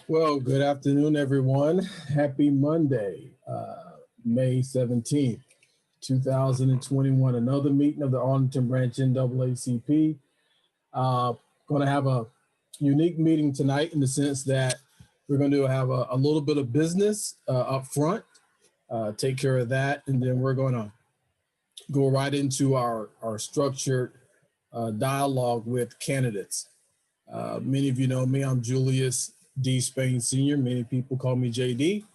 Well, good afternoon, everyone. Happy Monday, May 17th, 2021. Another meeting of the Arlington Branch NAACP. Going to have a unique meeting tonight in the sense that we're going to have a little bit of business up front, take care of that, and then we're going to go right into our structured dialogue with candidates. Many of you know me, I'm Julius D. Spain Sr. Many people call me JD,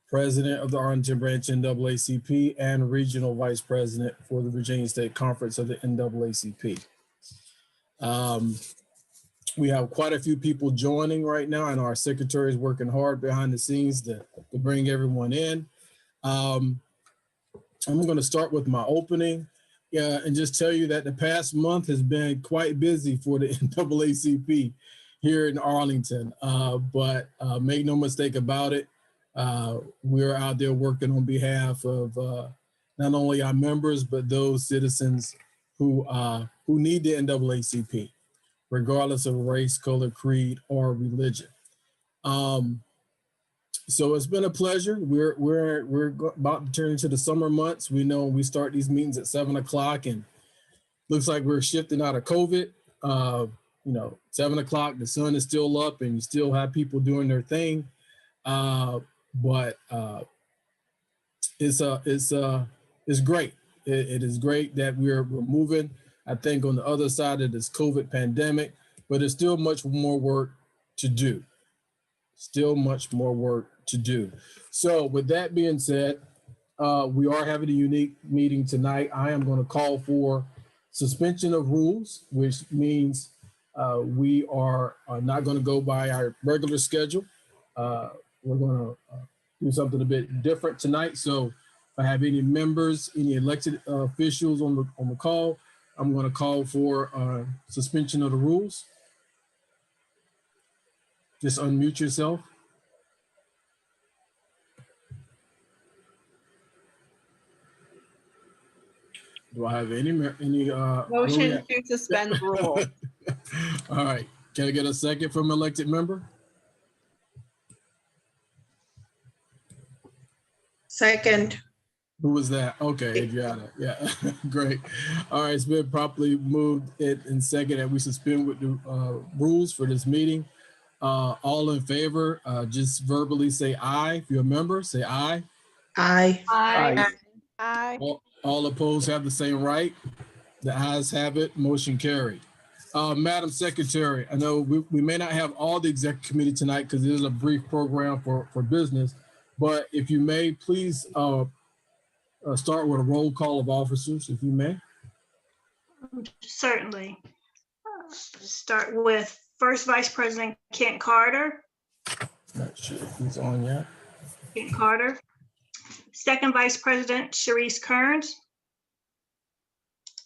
President of the Arlington Branch NAACP and Regional Vice President for the Virginia State Conference of the NAACP. We have quite a few people joining right now, and our secretary is working hard behind the scenes to bring everyone in. I'm going to start with my opening and just tell you that the past month has been quite busy for the NAACP here in Arlington, but make no mistake about it, we're out there working on behalf of not only our members, but those citizens who need the NAACP, regardless of race, color, creed, or religion. So it's been a pleasure. We're about to turn into the summer months. We know we start these meetings at 7 o'clock, and looks like we're shifting out of COVID. 7 o'clock, the sun is still up, and you still have people doing their thing. But it's great. It is great that we're moving, I think, on the other side of this COVID pandemic, but there's still much more work to do. Still much more work to do. So with that being said, we are having a unique meeting tonight. I am going to call for suspension of rules, which means we are not going to go by our regular schedule. We're going to do something a bit different tonight. So if I have any members, any elected officials on the call, I'm going to call for suspension of the rules. Just unmute yourself. Do I have any motion to suspend the rule? All right. Can I get a second from elected member? Second. Who was that? Okay, Adriana. Yeah, great. All right, it's been properly moved in second that we suspend with the rules for this meeting. All in favor, just verbally say aye. If you're a member, say aye. Aye. Aye. Aye. All opposed have the same right. The ayes have it. Motion carried. Madam Secretary, I know we may not have all the executive committee tonight because it is a brief program for business, but if you may, please start with a roll call of officers, if you may. Certainly. Start with First Vice President Kent Carter. Not sure if he's on yet. Kent Carter. Second Vice President Sharice Kearns.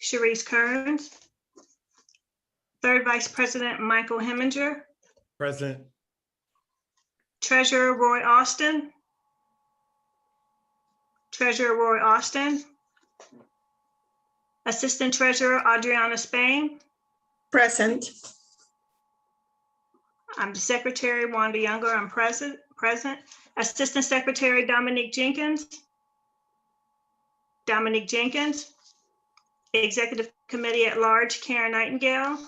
Sharice Kearns. Third Vice President Michael Heminger. Present. Treasurer Roy Austin. Treasurer Roy Austin. Assistant Treasurer Adriana Spain. Present. I'm the Secretary Wanda Younger. I'm present. Assistant Secretary Dominique Jenkins. Dominique Jenkins. Executive Committee at Large Karen Nightingale.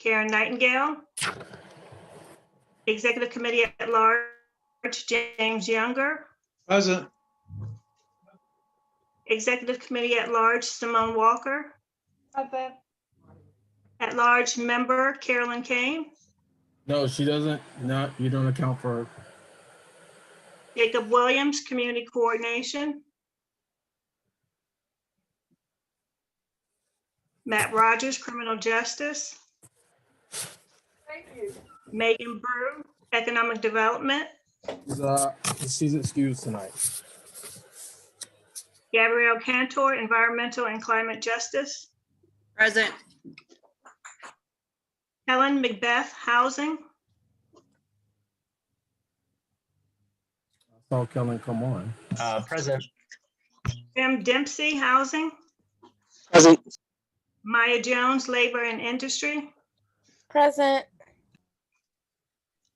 Karen Nightingale. Executive Committee at Large James Younger. Present. Executive Committee at Large Simone Walker. Present. At Large Member Carolyn Kane. No, she doesn't. No, you don't account for her. Jacob Williams, Community Coordination. Matt Rogers, Criminal Justice. Thank you. Megan Brew, Economic Development. She's excused tonight. Gabrielle Cantor, Environmental and Climate Justice. Present. Helen Macbeth, Housing. I saw Kellen come on. Present. Jim Dempsey, Housing. Present. Maya Jones, Labor and Industry. Present.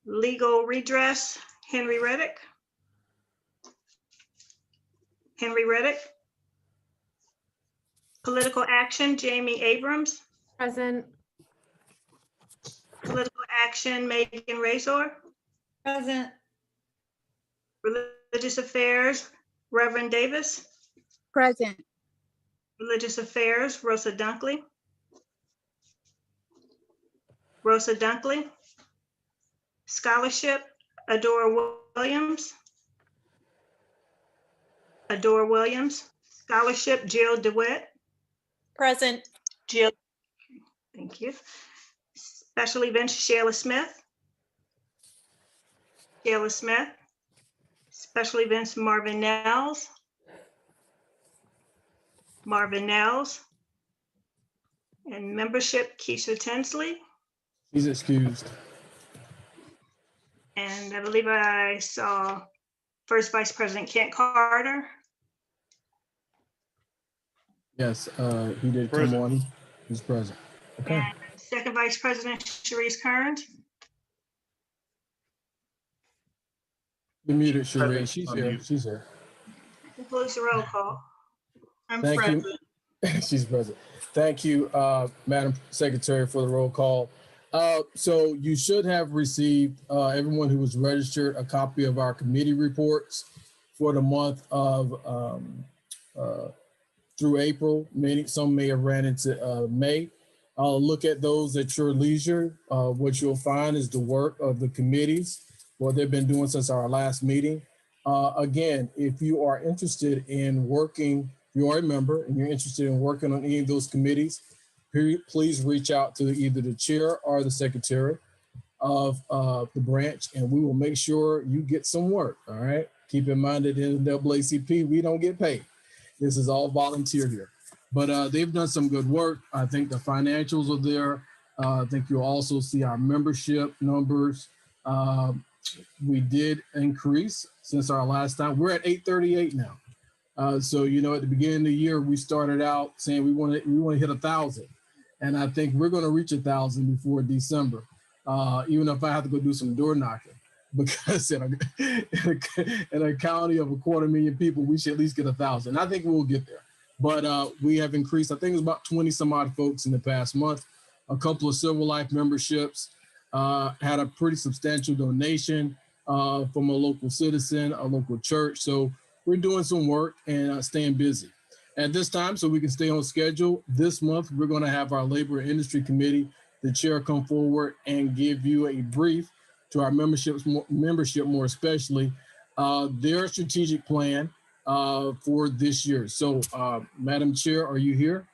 Legal Redress, Henry Reddick. Henry Reddick. Political Action, Jamie Abrams. Present. Political Action, Megan Razor. Present. Religious Affairs, Reverend Davis. Present. Religious Affairs, Rosa Dunkley. Rosa Dunkley. Scholarship, Adora Williams. Adora Williams. Scholarship, Jill DeWitt. Present. Jill, thank you. Special Events, Shayla Smith. Shayla Smith. Special Events, Marvin Nels. Marvin Nels. And Membership, Keisha Tinsley. He's excused. And I believe I saw First Vice President Kent Carter. Yes, he did come Present. on. He's present. Okay. And Second Vice President Sharice Kearns. You're muted, Sheree. Present. She's On here. mute. She's here. Concludes the roll call. I'm Thank you. present. She's present. Thank you, Madam Secretary, for the roll call. So you should have received, everyone who was registered, a copy of our committee reports for the month of through April. Some may have ran into May. Look at those at your leisure. What you'll find is the work of the committees, what they've been doing since our last meeting. Again, if you are interested in working, you are a member and you're interested in working on any of those committees, please reach out to either the chair or the secretary of the branch, and we will make sure you get some work. All right. Keep in mind that in the NAACP, we don't get paid. This is all volunteer here, but they've done some good work. I think the financials are there. I think you'll also see our membership numbers. We did increase since our last time. We're at 838 now. So, you know, at the beginning of the year, we started out saying we want to hit 1,000. And I think we're going to reach 1,000 before December, even if I have to go do some door knocking, because in a county of 250,000 people, we should at least get 1,000. I think we'll get there. But we have increased, I think it's about 20 some odd folks in the past month. A couple of Civil Life memberships, had a pretty substantial donation from a local citizen, a local church. So we're doing some work and staying busy. At this time, so we can stay on schedule, this month, we're going to have our Labor and Industry Committee, the chair, come forward and give you a brief to our membership more especially, their strategic plan for this year. So, Madam Chair, are you here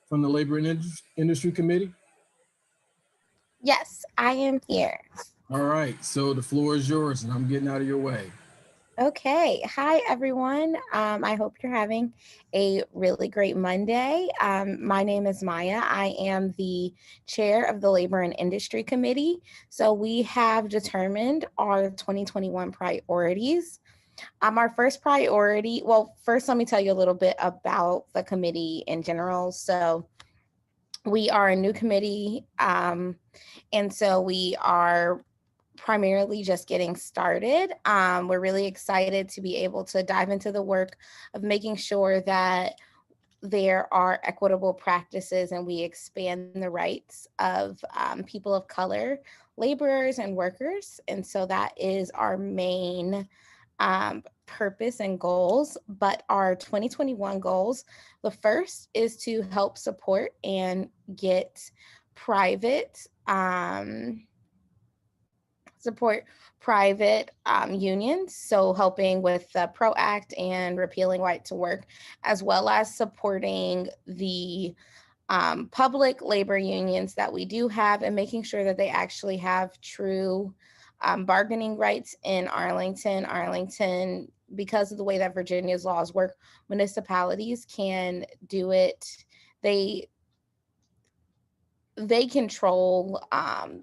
from the Labor and Industry Committee? Yes, I am here. All right, so the floor is yours and I'm getting out of your way. Okay. Hi, everyone. I hope you're having a really great Monday. My name is Maya. I am the chair of the Labor and Industry Committee. So we have determined our 2021 priorities. Our first priority, well, first, let me tell you a little bit about the committee in general. So we are a new committee. And so we are primarily just getting started. We're really excited to be able to dive into the work of making sure that there are equitable practices and we expand the rights of people of color, laborers and workers. And so that is our main purpose and goals. But our 2021 goals, the first is to help support and get private unions, so helping with the PRO Act and repealing right to work, as well as supporting the public labor unions that we do have and making sure that they actually have true bargaining rights in Arlington. Arlington, because of the way that Virginia's laws work, municipalities can do it. They control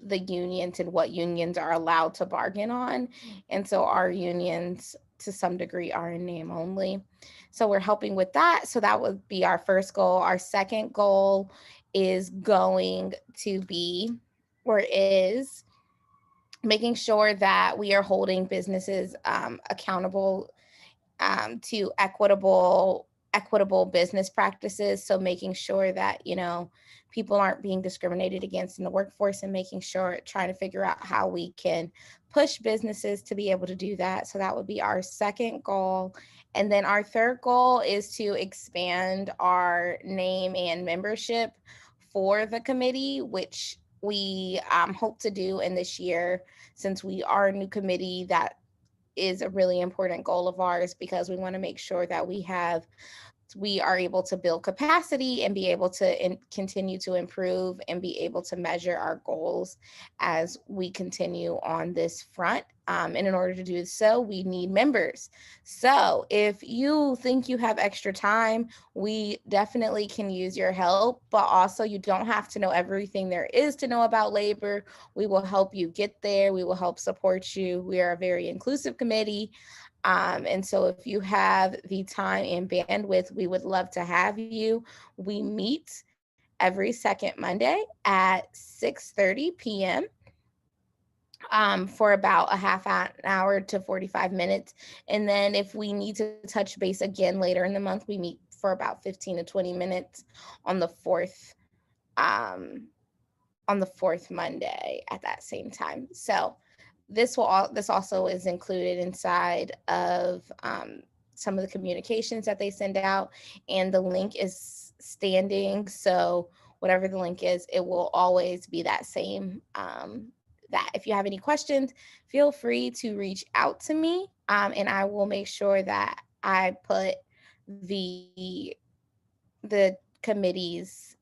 the unions and what unions are allowed to bargain on. And so our unions, to some degree, are in name only. So we're helping with that. So that would be our first goal. Our second goal is going to be, or is, making sure that we are holding businesses accountable to equitable business practices. So making sure that, people aren't being discriminated against in the workforce, and making sure, trying to figure out how we can push businesses to be able to do that. So that would be our second goal. And then our third goal is to expand our name and membership for the committee, which we hope to do in this year. Since we are a new committee, that is a really important goal of ours, because we want to make sure that we are able to build capacity and be able to continue to improve and be able to measure our goals as we continue on this front. And in order to do so, we need members. So if you think you have extra time, we definitely can use your help, but also you don't have to know everything there is to know about labor. We will help you get there. We will help support you. We are a very inclusive committee. And so if you have the time and bandwidth, we would love to have you. We meet every second Monday at 6:30 p.m. For about a half an hour to 45 minutes. And then if we need to touch base again later in the month, we meet for about 15 to 20 minutes on the fourth Monday at that same time. So this also is included inside of some of the communications that they send out, and the link is standing. So whatever the link is, it will always be that same. That if you have any questions, feel free to reach out to me, and I will make sure that I put the committee's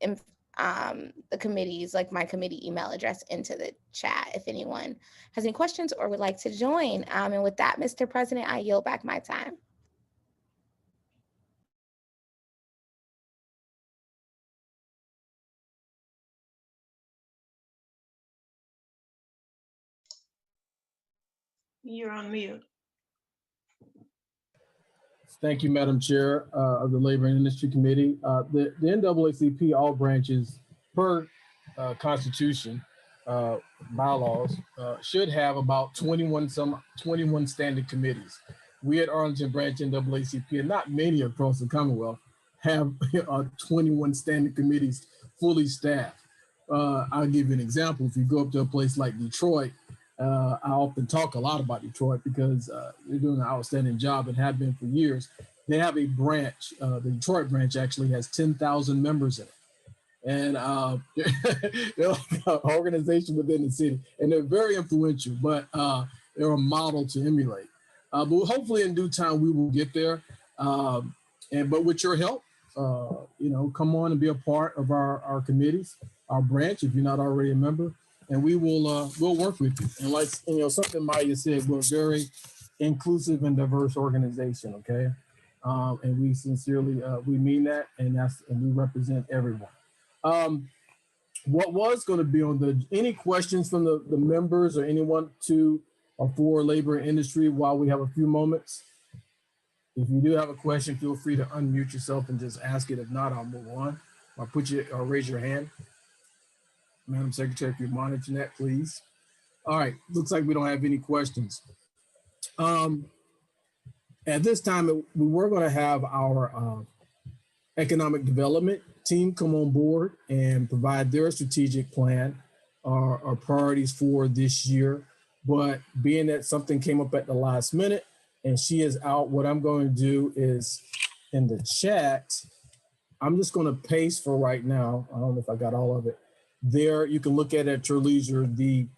like my committee email address into the chat if anyone has any questions or would like to join. And with that, Mr. President, I yield back my time. You're on mute. Thank you, Madam Chair of the Labor and Industry Committee. The NAACP, all branches per Constitution, bylaws, should have about 21 standing committees. We at Arlington Branch NAACP, and not many across the Commonwealth, have 21 standing committees fully staffed. I'll give you an example. If you go up to a place like Detroit, I often talk a lot about Detroit because they're doing an outstanding job and have been for years. They have a branch, the Detroit branch actually has 10,000 members in it. And they're like an organization within the city, and they're very influential, but they're a model to emulate. But hopefully in due time, we will get there. But with your help, come on and be a part of our committees, our branch, if you're not already a member. And we will we'll work with you. And like something Maya said, we're a very inclusive and diverse organization. Okay, and we sincerely we mean that, and we represent everyone. What was going to be on any questions from the members or anyone to or for labor and industry while we have a few moments? If you do have a question, feel free to unmute yourself and just ask it. If not, I'll move on or raise your hand. Madam Secretary, if you're monitoring that, please. All right, looks like we don't have any questions. At this time, we were going to have our economic development team come on board and provide their strategic plan or priorities for this year. But being that something came up at the last minute and she is out, what I'm going to do is in the chat, I'm just going to paste for right now. I don't know if I got all of it. There, you can look at your leisure, the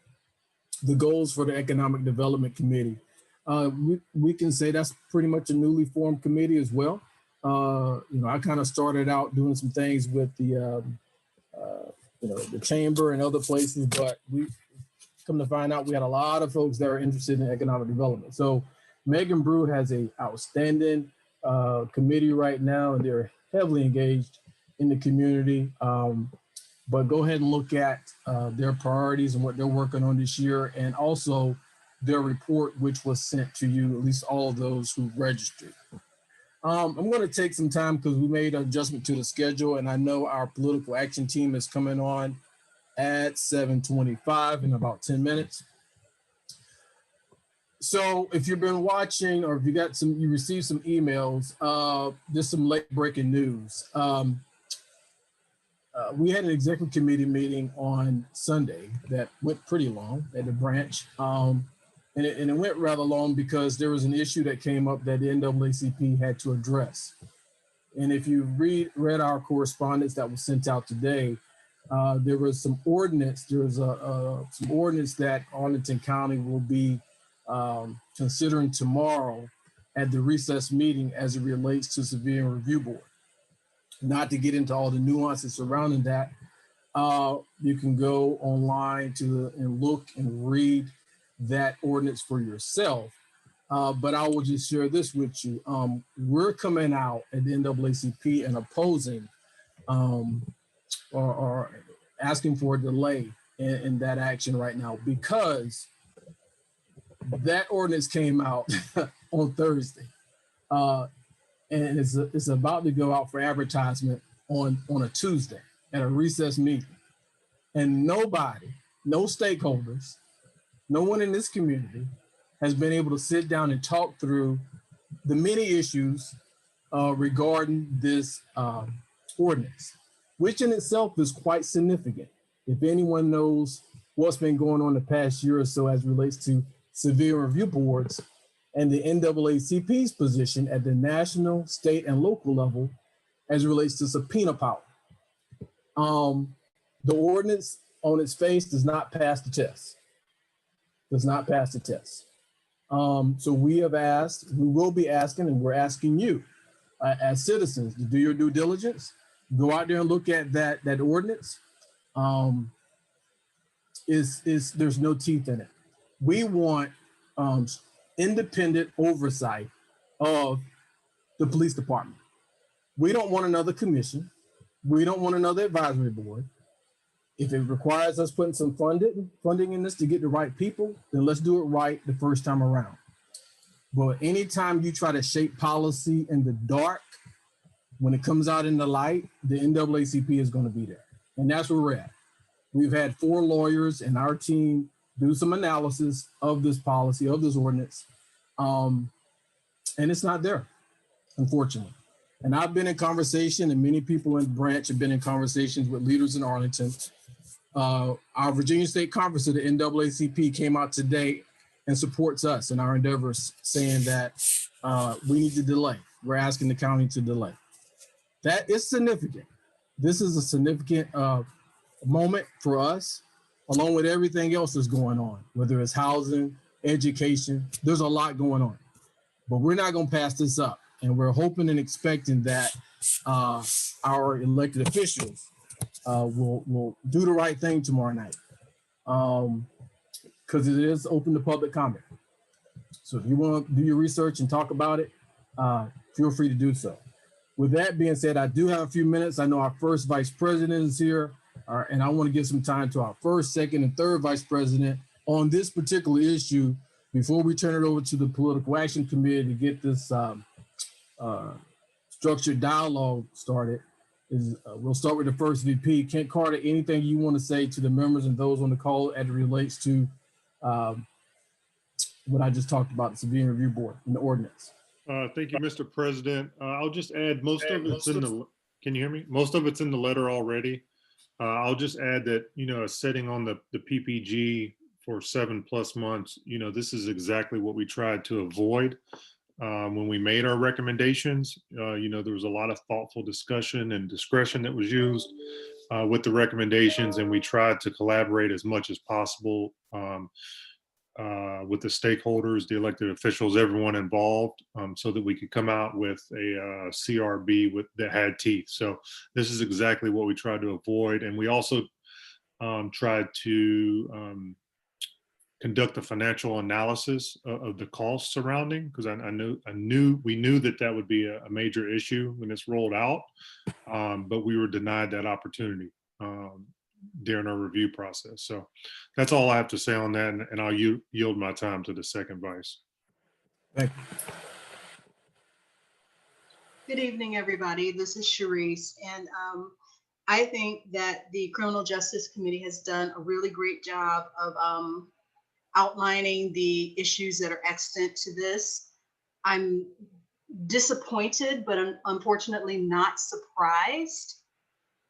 goals for the Economic Development Committee. We can say that's pretty much a newly formed committee as well. I kind of started out doing some things with the chamber and other places, but we come to find out we had a lot of folks that are interested in economic development. So Megan Brew has a outstanding committee right now, and they're heavily engaged in the community. But go ahead and look at their priorities and what they're working on this year, and also their report, which was sent to you, at least all of those who registered. I'm going to take some time because we made an adjustment to the schedule, and I know our political action team is coming on at 7:25 in about 10 minutes. So if you've been watching or if you received some emails, there's some late breaking news. We had an executive committee meeting on Sunday that went pretty long at the branch. And it went rather long because there was an issue that came up that the NAACP had to address. And if you read our correspondence that was sent out today, there was some ordinance. There was some ordinance that Arlington County will be considering tomorrow at the recess meeting as it relates to Civilian Review Board. Not to get into all the nuances surrounding that, you can go online and look and read that ordinance for yourself. But I will just share this with you. We're coming out at the NAACP and opposing or asking for a delay in that action right now because that ordinance came out on Thursday. And it's about to go out for advertisement on a Tuesday at a recess meeting. And nobody, no stakeholders, no one in this community has been able to sit down and talk through the many issues regarding this ordinance, which in itself is quite significant. If anyone knows what's been going on the past year or so as it relates to civilian review boards and the NAACP's position at the national, state, and local level as it relates to subpoena power. The ordinance on its face does not pass the test. Does not pass the test. So we will be asking, and we're asking you as citizens to do your due diligence, go out there and look at that ordinance. There's no teeth in it. We want independent oversight of the police department. We don't want another commission. We don't want another advisory board. If it requires us putting some funding in this to get the right people, then let's do it right the first time around. But anytime you try to shape policy in the dark, when it comes out in the light, the NAACP is going to be there. And that's where we're at. We've had 4 lawyers and our team do some analysis of this policy, of this ordinance. And it's not there, unfortunately. And I've been in conversation, and many people in the branch have been in conversations with leaders in Arlington. Our Virginia State Conference of the NAACP came out today and supports us in our endeavors, saying that we need to delay. We're asking the county to delay. That is significant. This is a significant moment for us, along with everything else that's going on, whether it's housing, education, there's a lot going on. But we're not going to pass this up. And we're hoping and expecting that our elected officials will do the right thing tomorrow night, because it is open to public comment. So if you want to do your research and talk about it, feel free to do so. With that being said, I do have a few minutes. I know our first vice president is here, and I want to give some time to our first, second, and third vice president on this particular issue before we turn it over to the Political Action Committee to get this structured dialogue started. We'll start with the first VP. Kent Carter, anything you want to say to the members and those on the call as it relates to what I just talked about, the Civilian Review Board and the ordinance? Thank you, Mr. President. I'll just add most of it's in the, can you hear me? Most of it's in the letter already. I'll just add that, a setting on the PPG for 7+ months, this is exactly what we tried to avoid. When we made our recommendations, there was a lot of thoughtful discussion and discretion that was used with the recommendations, and we tried to collaborate as much as possible with the stakeholders, the elected officials, everyone involved, so that we could come out with a CRB that had teeth. So this is exactly what we tried to avoid. And we also tried to conduct a financial analysis of the costs surrounding, because we knew that would be a major issue when it's rolled out, but we were denied that opportunity during our review process. So that's all I have to say on that, and I'll yield my time to the second vice. Thank you. Good evening, everybody. This is Sharice, and I think that the Criminal Justice Committee has done a really great job of outlining the issues that are extant to this. I'm disappointed, but unfortunately not surprised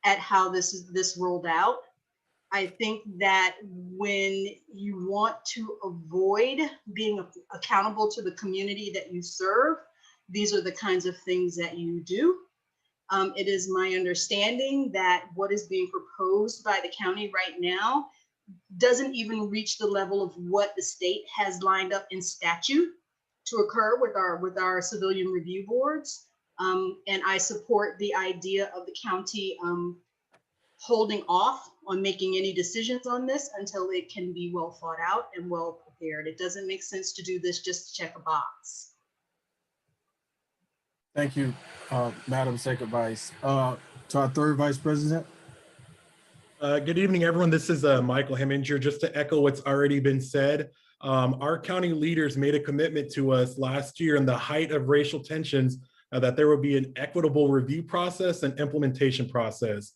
at how this rolled out. I think that when you want to avoid being accountable to the community that you serve, these are the kinds of things that you do. It is my understanding that what is being proposed by the county right now doesn't even reach the level of what the state has lined up in statute to occur with our civilian review boards. And I support the idea of the county holding off on making any decisions on this until it can be well thought out and well prepared. It doesn't make sense to do this just to check a box. Thank you, Madam Second Vice. To our third Vice President. Good evening, everyone. This is Michael Heminger. Just to echo what's already been said, our county leaders made a commitment to us last year in the height of racial tensions that there would be an equitable review process and implementation process.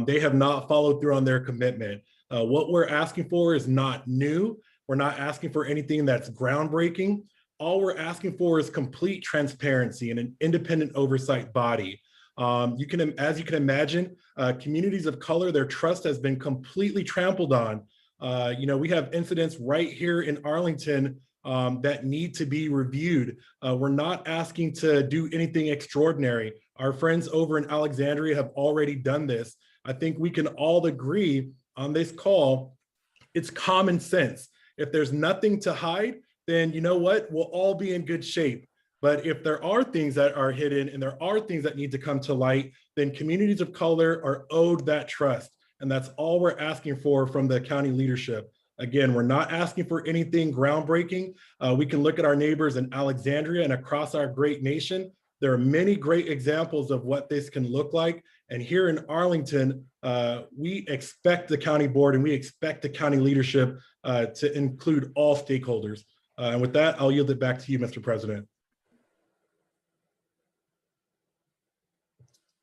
They have not followed through on their commitment. What we're asking for is not new. We're not asking for anything that's groundbreaking. All we're asking for is complete transparency and an independent oversight body. As you can imagine, communities of color, their trust has been completely trampled on. We have incidents right here in Arlington that need to be reviewed. We're not asking to do anything extraordinary. Our friends over in Alexandria have already done this. I think we can all agree on this call, it's common sense. If there's nothing to hide, then you know what, we'll all be in good shape. But if there are things that are hidden and there are things that need to come to light, then communities of color are owed that trust. And that's all we're asking for from the county leadership. Again, we're not asking for anything groundbreaking. We can look at our neighbors in Alexandria and across our great nation. There are many great examples of what this can look like. And here in Arlington, we expect the county board and we expect the county leadership to include all stakeholders. And with that, I'll yield it back to you, Mr. President.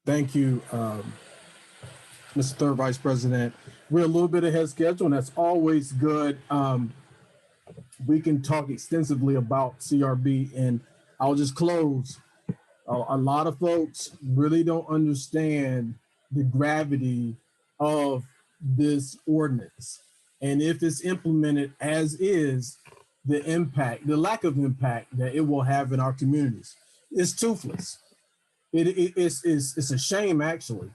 Thank you, Mr. Third Vice President. We're a little bit ahead of schedule, and that's always good. We can talk extensively about CRB, and I'll just close. A lot of folks really don't understand the gravity of this ordinance. And if it's implemented as is, the impact, the lack of impact that it will have in our communities is toothless. It's a shame, actually.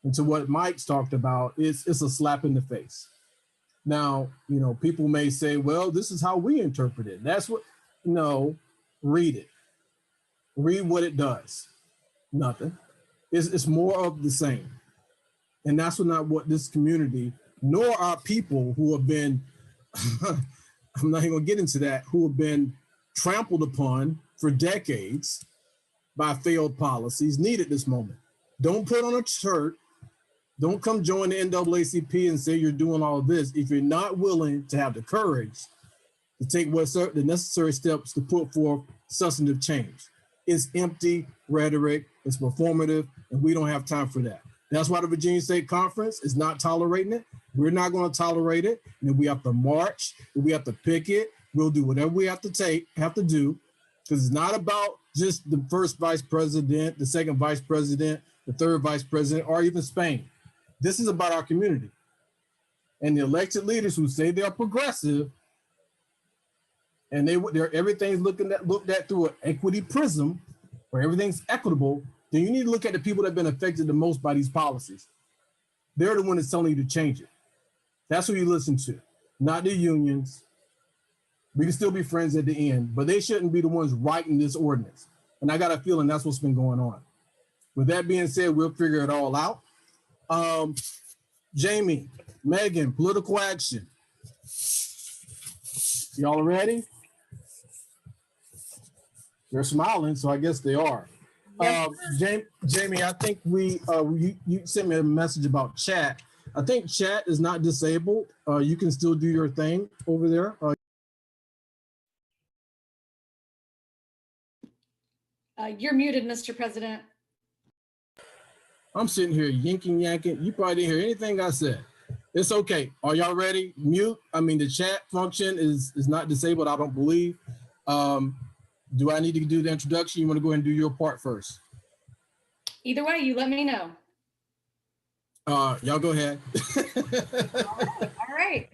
And to what Mike's talked about, it's a slap in the face. Now, people may say, well, this is how we interpret it. That's what, no, read it. Read what it does. Nothing. It's more of the same. And that's not what this community, nor our people who have been, I'm not even gonna get into that, who have been trampled upon for decades by failed policies, need at this moment. Don't put on a shirt. Don't come join the NAACP and say you're doing all of this if you're not willing to have the courage to take the necessary steps to put forth substantive change. It's empty rhetoric, it's performative, and we don't have time for that. That's why the Virginia State Conference is not tolerating it. We're not going to tolerate it. And if we have to march, if we have to picket, we'll do whatever we have to do, because it's not about just the first vice president, the second vice president, the third vice president, or even Spain. This is about our community. And the elected leaders who say they're progressive and everything's looked at through an equity prism, where everything's equitable, then you need to look at the people that have been affected the most by these policies. They're the one that's telling you to change it. That's who you listen to, not the unions. We can still be friends at the end, but they shouldn't be the ones writing this ordinance. And I got a feeling that's what's been going on. With that being said, we'll figure it all out. Jamie, Megan, political action. Y'all ready? They're smiling, so I guess they are. Jamie, I think you sent me a message about chat. I think chat is not disabled. You can still do your thing over there. You're muted, Mr. President. I'm sitting here yanking. You probably didn't hear anything I said. It's okay. Are y'all ready? Mute. I mean, the chat function is not disabled, I don't believe. Do I need to do the introduction? You want to go ahead and do your part first? Either way, you let me know. Y'all go ahead. All right.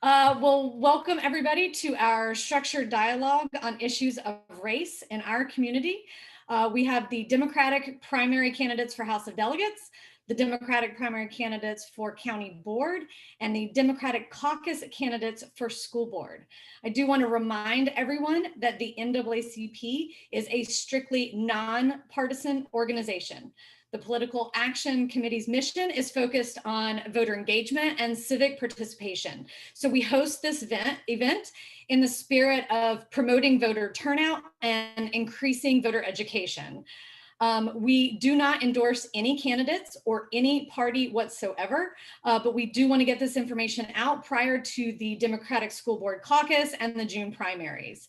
Well, welcome everybody to our structured dialogue on issues of race in our community. We have the Democratic primary candidates for House of Delegates, the Democratic primary candidates for County Board, and the Democratic caucus candidates for School Board. I do want to remind everyone that the NAACP is a strictly nonpartisan organization. The Political Action Committee's mission is focused on voter engagement and civic participation. So we host this event in the spirit of promoting voter turnout and increasing voter education. We do not endorse any candidates or any party whatsoever, but we do want to get this information out prior to the Democratic School Board caucus and the June primaries.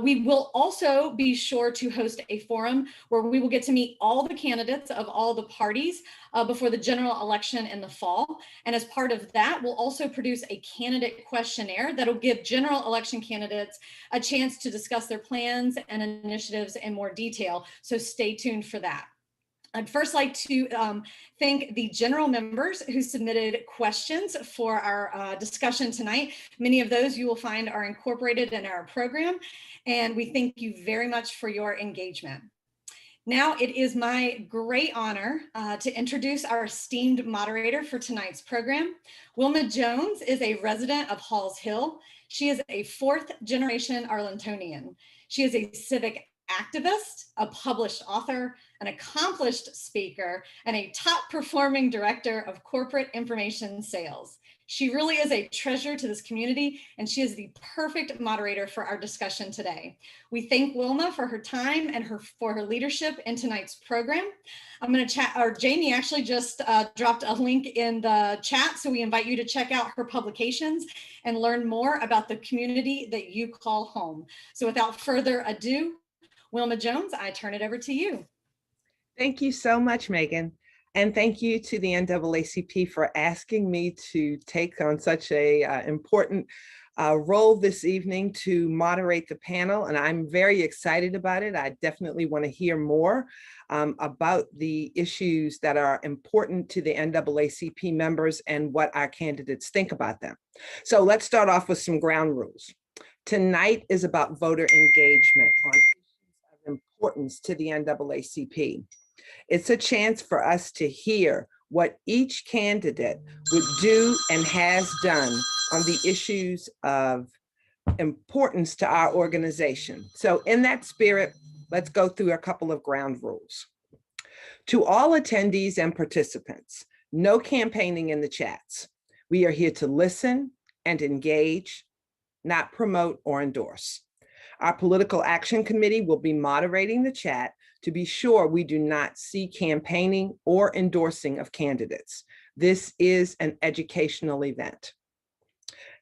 We will also be sure to host a forum where we will get to meet all the candidates of all the parties before the general election in the fall. And as part of that, we'll also produce a candidate questionnaire that'll give general election candidates a chance to discuss their plans and initiatives in more detail. So stay tuned for that. I'd first like to thank the general members who submitted questions for our discussion tonight. Many of those you will find are incorporated in our program, and we thank you very much for your engagement. Now it is my great honor to introduce our esteemed moderator for tonight's program. Wilma Jones is a resident of Halls Hill. She is a fourth-generation Arlingtonian. She is a civic activist, a published author, an accomplished speaker, and a top-performing director of corporate information sales. She really is a treasure to this community, and she is the perfect moderator for our discussion today. We thank Wilma for her time and for her leadership in tonight's program. I'm going to chat, or Jamie actually just dropped a link in the chat, so we invite you to check out her publications and learn more about the community that you call home. So without further ado, Wilma Jones, I turn it over to you. Thank you so much, Megan. And thank you to the NAACP for asking me to take on such a important role this evening to moderate the panel. And I'm very excited about it. I definitely want to hear more about the issues that are important to the NAACP members and what our candidates think about them. So let's start off with some ground rules. Tonight is about voter engagement on issues of importance to the NAACP. It's a chance for us to hear what each candidate would do and has done on the issues of importance to our organization. So in that spirit, let's go through a couple of ground rules. To all attendees and participants, no campaigning in the chats. We are here to listen and engage, not promote or endorse. Our Political Action Committee will be moderating the chat to be sure we do not see campaigning or endorsing of candidates. This is an educational event.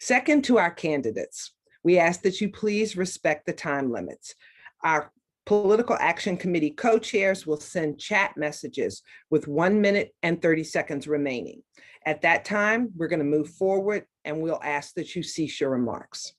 Second, to our candidates, we ask that you please respect the time limits. Our Political Action Committee co-chairs will send chat messages with 1 minute and 30 seconds remaining. At that time, we're going to move forward and we'll ask that you cease your remarks.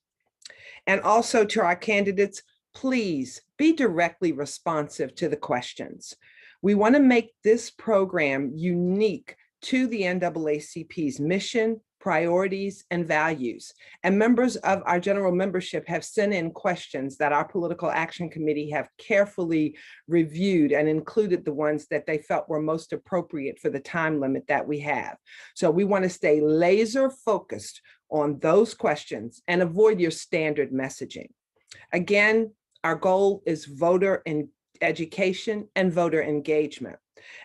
And also to our candidates, please be directly responsive to the questions. We want to make this program unique to the NAACP's mission, priorities, and values. And members of our general membership have sent in questions that our Political Action Committee have carefully reviewed and included the ones that they felt were most appropriate for the time limit that we have. So we want to stay laser focused on those questions and avoid your standard messaging. Again, our goal is voter education and voter engagement.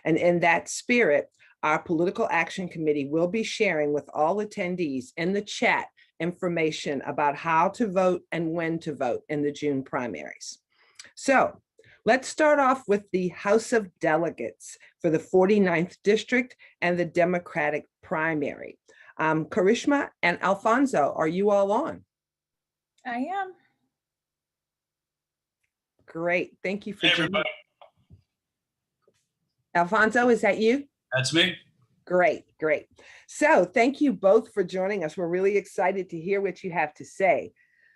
And in that spirit, our Political Action Committee will be sharing with all attendees in the chat information about how to vote and when to vote in the June primaries. So let's start off with the House of Delegates for the 49th District and the Democratic primary. Karishma and Alfonso, are you all on? I am. Great, thank you for Hey, joining. everybody. Alfonso, is that you? That's me. Great, great. So thank you both for joining us. We're really excited to hear what you have to say.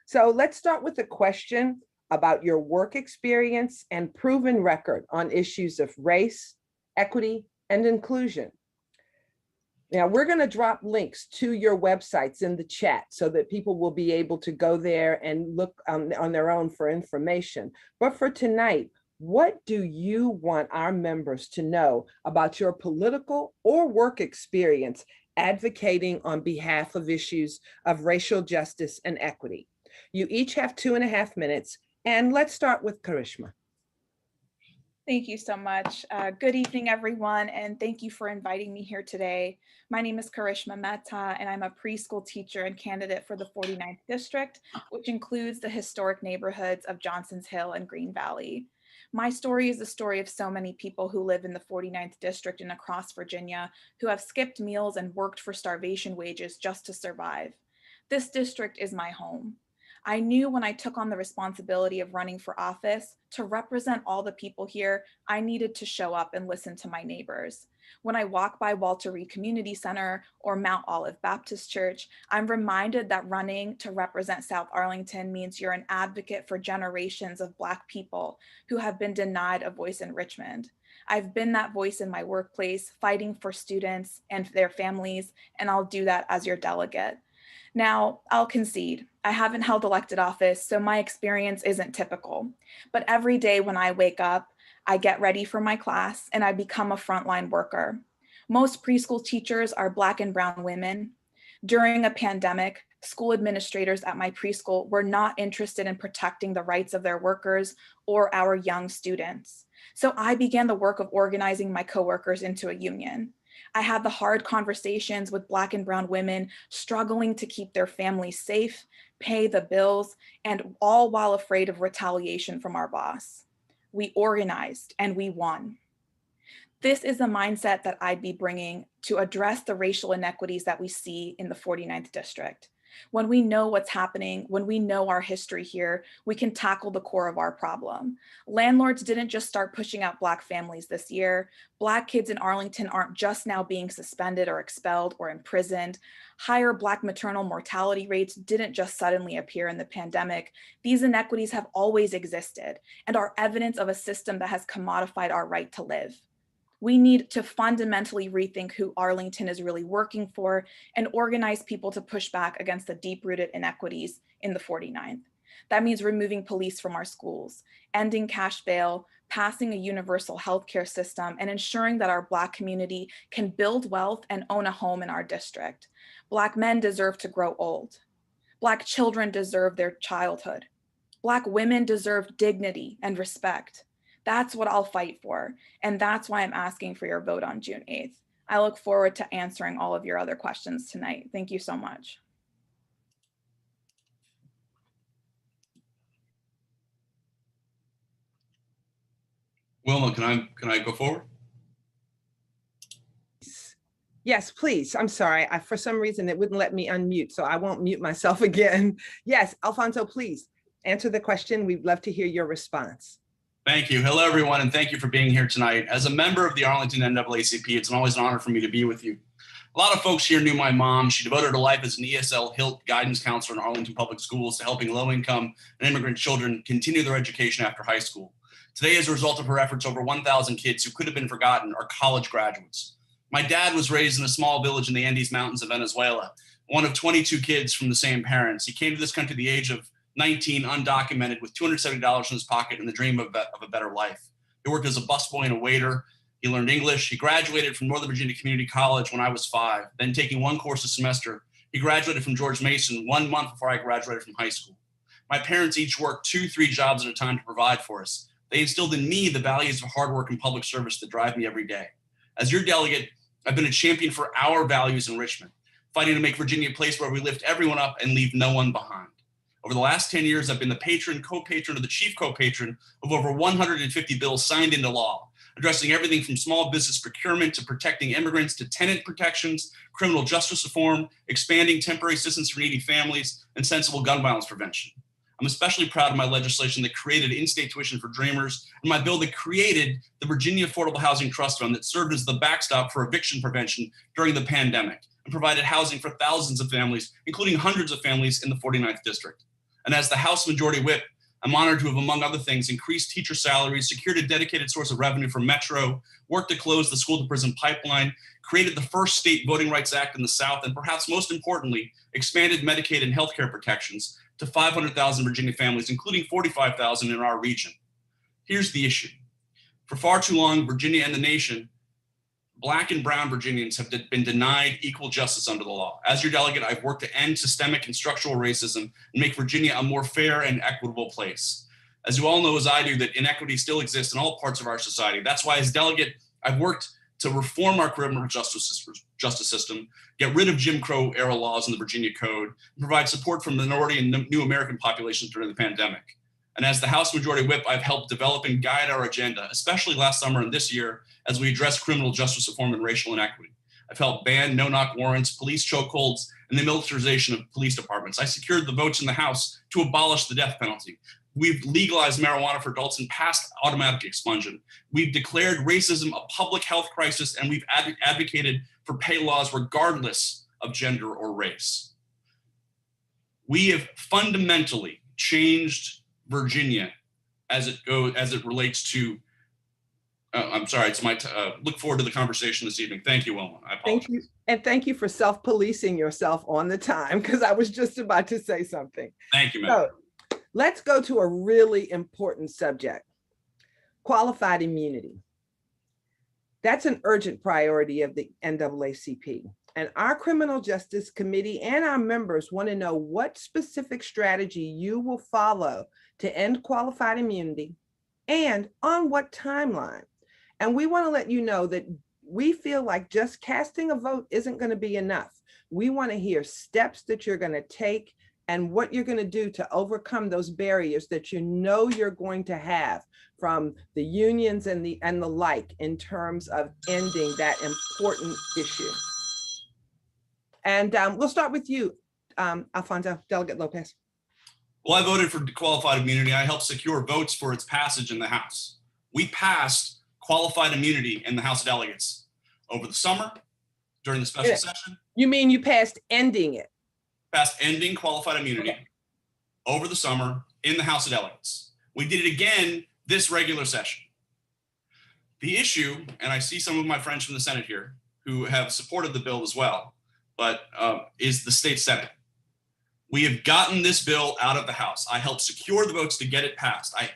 So let's start with a question about your work experience and proven record on issues of race, equity, and inclusion. Now, we're going to drop links to your websites in the chat so that people will be able to go there and look on their own for information. But for tonight, what do you want our members to know about your political or work experience advocating on behalf of issues of racial justice and equity? You each have 2.5 minutes, and let's start with Karishma. Thank you so much. Good evening, everyone, and thank you for inviting me here today. My name is Karishma Mehta, and I'm a preschool teacher and candidate for the 49th District, which includes the historic neighborhoods of Johnson's Hill and Green Valley. My story is the story of so many people who live in the 49th District and across Virginia who have skipped meals and worked for starvation wages just to survive. This district is my home. I knew when I took on the responsibility of running for office to represent all the people here, I needed to show up and listen to my neighbors. When I walk by Walter Reed Community Center or Mount Olive Baptist Church, I'm reminded that running to represent South Arlington means you're an advocate for generations of Black people who have been denied a voice in Richmond. I've been that voice in my workplace, fighting for students and their families, and I'll do that as your delegate. Now, I'll concede, I haven't held elected office, so my experience isn't typical. But every day when I wake up, I get ready for my class and I become a frontline worker. Most preschool teachers are Black and brown women. During a pandemic, school administrators at my preschool were not interested in protecting the rights of their workers or our young students. So I began the work of organizing my coworkers into a union. I had the hard conversations with Black and brown women struggling to keep their families safe, pay the bills, and all while afraid of retaliation from our boss. We organized and we won. This is the mindset that I'd be bringing to address the racial inequities that we see in the 49th District. When we know what's happening, when we know our history here, we can tackle the core of our problem. Landlords didn't just start pushing out Black families this year. Black kids in Arlington aren't just now being suspended or expelled or imprisoned. Higher Black maternal mortality rates didn't just suddenly appear in the pandemic. These inequities have always existed and are evidence of a system that has commodified our right to live. We need to fundamentally rethink who Arlington is really working for and organize people to push back against the deep-rooted inequities in the 49th. That means removing police from our schools, ending cash bail, passing a universal healthcare system, and ensuring that our Black community can build wealth and own a home in our district. Black men deserve to grow old. Black children deserve their childhood. Black women deserve dignity and respect. That's what I'll fight for. And that's why I'm asking for your vote on June 8th. I look forward to answering all of your other questions tonight. Thank you so much. Wilma, can I go forward? Yes, please. I'm sorry. For some reason, it wouldn't let me unmute, so I won't mute myself again. Yes, Alfonso, please answer the question. We'd love to hear your response. Thank you. Hello, everyone, and thank you for being here tonight. As a member of the Arlington NAACP, it's always an honor for me to be with you. A lot of folks here knew my mom. She devoted her life as an ESL HILT guidance counselor in Arlington Public Schools to helping low-income and immigrant children continue their education after high school. Today, as a result of her efforts, over 1,000 kids who could have been forgotten are college graduates. My dad was raised in a small village in the Andes Mountains of Venezuela, one of 22 kids from the same parents. He came to this country at the age of 19, undocumented, with $270 in his pocket and the dream of a better life. He worked as a busboy and a waiter. He learned English. He graduated from Northern Virginia Community College when I was 5, then taking one course a semester. He graduated from George Mason 1 month before I graduated from high school. My parents each worked 2-3 jobs at a time to provide for us. They instilled in me the values of hard work and public service that drive me every day. As your delegate, I've been a champion for our values in Richmond, fighting to make Virginia a place where we lift everyone up and leave no one behind. Over the last 10 years, I've been the patron, co-patron, or the chief co-patron of over 150 bills signed into law, addressing everything from small business procurement to protecting immigrants to tenant protections, criminal justice reform, expanding temporary assistance for needy families, and sensible gun violence prevention. I'm especially proud of my legislation that created in-state tuition for Dreamers and my bill that created the Virginia Affordable Housing Trust Fund that served as the backstop for eviction prevention during the pandemic and provided housing for thousands of families, including hundreds of families in the 49th district. And as the House Majority Whip, I'm honored to have, among other things, increased teacher salaries, secured a dedicated source of revenue for Metro, worked to close the school-to-prison pipeline, created the first state voting rights act in the South, and perhaps most importantly, expanded Medicaid and healthcare protections to 500,000 Virginia families, including 45,000 in our region. Here's the issue. For far too long, Virginia and the nation, Black and brown Virginians have been denied equal justice under the law. As your delegate, I've worked to end systemic and structural racism and make Virginia a more fair and equitable place. As you all know, as I do, that inequity still exists in all parts of our society. That's why as delegate, I've worked to reform our criminal justice system, get rid of Jim Crow era laws in the Virginia Code, and provide support for minority and new American populations during the pandemic. And as the House Majority Whip, I've helped develop and guide our agenda, especially last summer and this year, as we address criminal justice reform and racial inequity. I've helped ban no-knock warrants, police chokeholds, and the militarization of police departments. I secured the votes in the House to abolish the death penalty. We've legalized marijuana for adults and passed automatic expungement. We've declared racism a public health crisis, and we've advocated for pay laws regardless of gender or race. We have fundamentally changed Virginia as it relates to, I'm sorry, it's my, look forward to the conversation this evening. Thank you, Wilma. I apologize. Thank you. And thank you for self-policing yourself on the time, because I was just about to say something. Thank you, ma'am. So let's go to a really important subject, qualified immunity. That's an urgent priority of the NAACP. And our Criminal Justice Committee and our members want to know what specific strategy you will follow to end qualified immunity and on what timeline. And we want to let you know that we feel like just casting a vote isn't going to be enough. We want to hear steps that you're going to take and what you're going to do to overcome those barriers that you know you're going to have from the unions and the like in terms of ending that important issue. And we'll start with you, Alfonso, Delegate Lopez. Well, I voted for qualified immunity. I helped secure votes for its passage in the House. We passed qualified immunity in the House of Delegates over the summer during the special session. You mean you passed ending it? Passed ending qualified immunity over the summer in the House of Delegates. We did it again this regular session. The issue, and I see some of my friends from the Senate here who have supported the bill as well, but is the state Senate. We have gotten this bill out of the House. I helped secure the votes to get it passed. I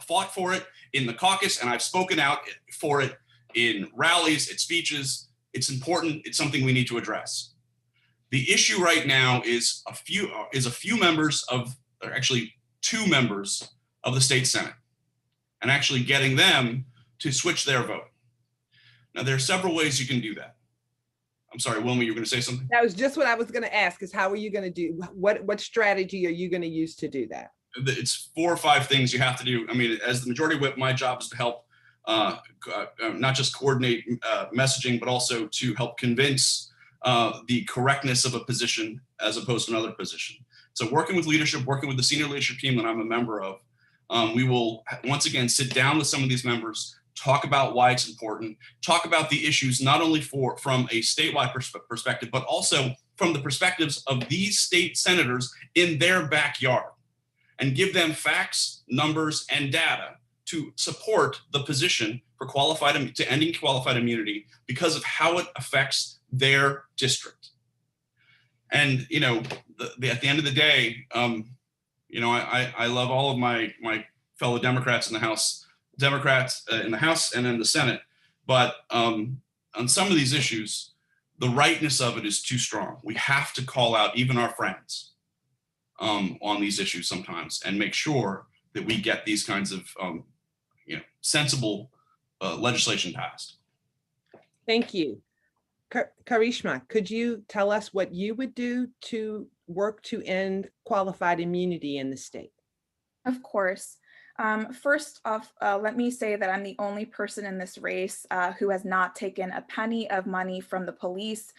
fought for it in the caucus, and I've spoken out for it in rallies, at speeches. It's important. It's something we need to address. The issue right now is a few members of, or actually 2 members of the state Senate, and actually getting them to switch their vote. Now, there are several ways you can do that. I'm sorry, Wilma, you were going to say something? That was just what I was going to ask, is how are you going to do, what strategy are you going to use to do that? It's 4 or 5 things you have to do. I mean, as the Majority Whip, my job is to help not just coordinate messaging, but also to help convince the correctness of a position as opposed to another position. So working with leadership, working with the senior leadership team that I'm a member of, we will once again sit down with some of these members, talk about why it's important, talk about the issues not only from a statewide perspective, but also from the perspectives of these state senators in their backyard, and give them facts, numbers, and data to support the position for ending qualified immunity because of how it affects their district. And you know, at the end of the day, you know, I love all of my fellow Democrats in the House. Democrats in the House and in the Senate, but on some of these issues, the rightness of it is too strong. We have to call out even our friends on these issues sometimes and make sure that we get these kinds of you know, sensible legislation passed. Thank you. Karishma, could you tell us what you would do to work to end qualified immunity in the state? Of course. First off, let me say that I'm the only person in this race who has not taken a penny of money from the police,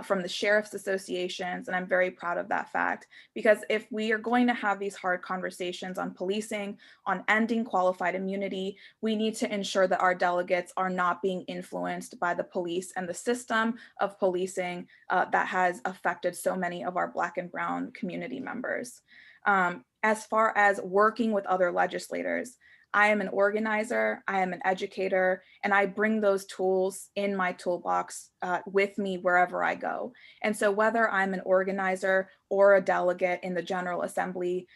from the sheriff's associations, and I'm very proud of that fact. Because if we are going to have these hard conversations on policing, on ending qualified immunity, we need to ensure that our delegates are not being influenced by the police and the system of policing that has affected so many of our Black and Brown community members. As far as working with other legislators, I am an organizer, I am an educator, and I bring those tools in my toolbox with me wherever I go. And so whether I'm an organizer or a delegate in the General Assembly,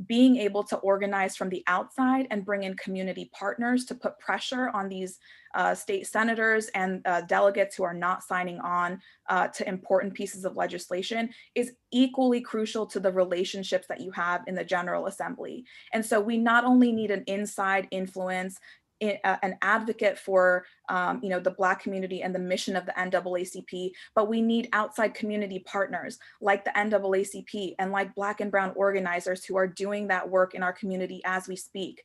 being able to organize from the outside and bring in community partners to put pressure on these state senators and delegates who are not signing on to important pieces of legislation is equally crucial to the relationships that you have in the General Assembly. And so we not only need an inside influence, an advocate for the Black community and the mission of the NAACP, but we need outside community partners like the NAACP and like Black and Brown organizers who are doing that work in our community as we speak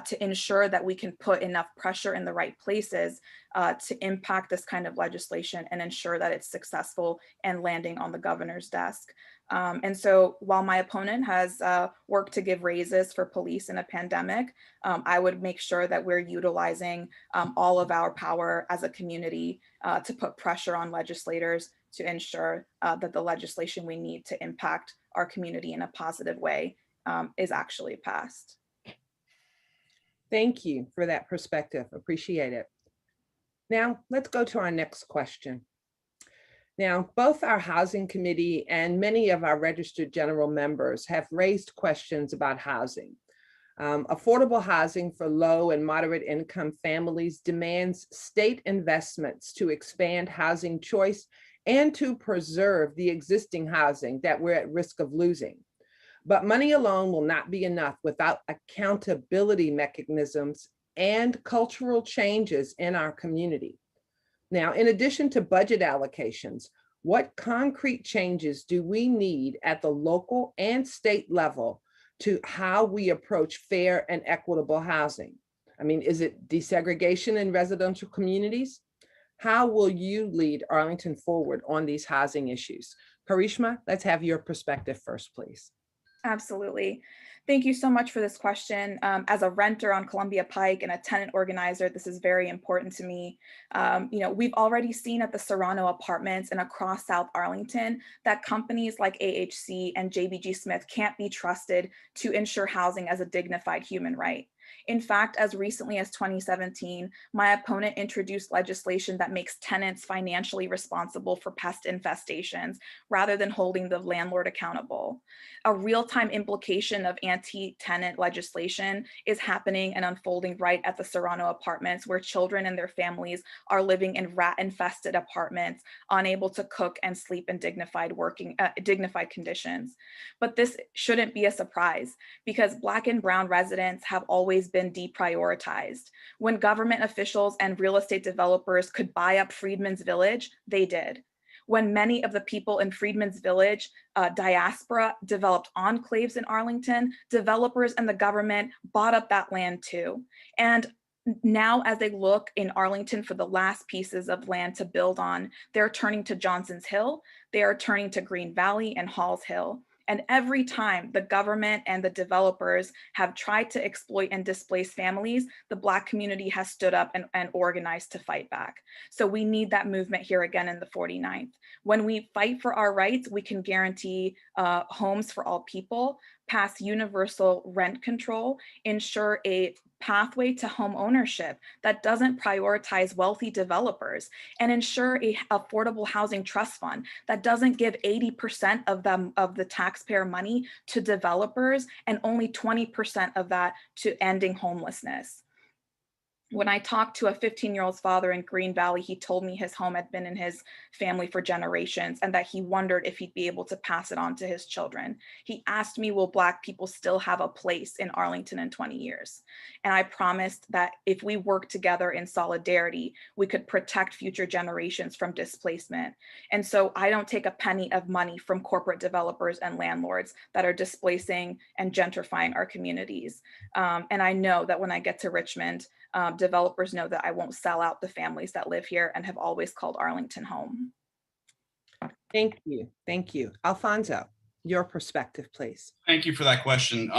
to ensure that we can put enough pressure in the right places to impact this kind of legislation and ensure that it's successful and landing on the governor's desk. And so while my opponent has worked to give raises for police in a pandemic, I would make sure that we're utilizing all of our power as a community to put pressure on legislators to ensure that the legislation we need to impact our community in a positive way is actually passed. Thank you for that perspective. Appreciate it. Now, let's go to our next question. Now, both our Housing Committee and many of our registered general members have raised questions about housing. Affordable housing for low and moderate income families demands state investments to expand housing choice and to preserve the existing housing that we're at risk of losing. But money alone will not be enough without accountability mechanisms and cultural changes in our community. Now, in addition to budget allocations, what concrete changes do we need at the local and state level to how we approach fair and equitable housing? I mean, is it desegregation in residential communities? How will you lead Arlington forward on these housing issues? Karishma, let's have your perspective first, please. Absolutely. Thank you so much for this question. As a renter on Columbia Pike and a tenant organizer, this is very important to me. We've already seen at the Serrano Apartments and across South Arlington that companies like AHC and JBG Smith can't be trusted to ensure housing as a dignified human right. In fact, as recently as 2017, my opponent introduced legislation that makes tenants financially responsible for pest infestations rather than holding the landlord accountable. A real-time implication of anti-tenant legislation is happening and unfolding right at the Serrano Apartments, where children and their families are living in rat-infested apartments, unable to cook and sleep in dignified conditions. But this shouldn't be a surprise because Black and Brown residents have always been deprioritized. When government officials and real estate developers could buy up Freedman's Village, they did. When many of the people in Freedman's Village diaspora developed enclaves in Arlington, developers and the government bought up that land too. And now as they look in Arlington for the last pieces of land to build on, they're turning to Johnson's Hill, they are turning to Green Valley and Halls Hill. And every time the government and the developers have tried to exploit and displace families, the Black community has stood up and organized to fight back. So we need that movement here again in the 49th. When we fight for our rights, we can guarantee homes for all people, pass universal rent control, ensure a pathway to home ownership that doesn't prioritize wealthy developers, and ensure an affordable housing trust fund that doesn't give 80% of the taxpayer money to developers and only 20% of that to ending homelessness. When I talked to a 15-year-old's father in Green Valley, he told me his home had been in his family for generations and that he wondered if he'd be able to pass it on to his children. He asked me, will Black people still have a place in Arlington in 20 years? And I promised that if we work together in solidarity, we could protect future generations from displacement. And so I don't take a penny of money from corporate developers and landlords that are displacing and gentrifying our communities. And I know that when I get to Richmond, developers know that I won't sell out the families that live here and have always called Arlington home. Thank you. Thank you. Alfonso, your perspective, please. Thank you for that question.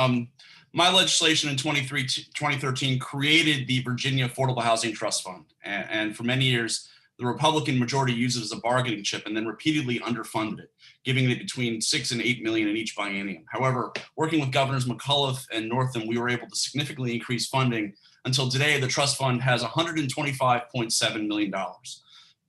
My legislation in 2013 created the Virginia Affordable Housing Trust Fund. And for many years, the Republican majority used it as a bargaining chip and then repeatedly underfunded it, giving it between 6 and 8 million in each biennium. However, working with Governors McAuliffe and Northam, we were able to significantly increase funding. Until today, the trust fund has $125.7 million.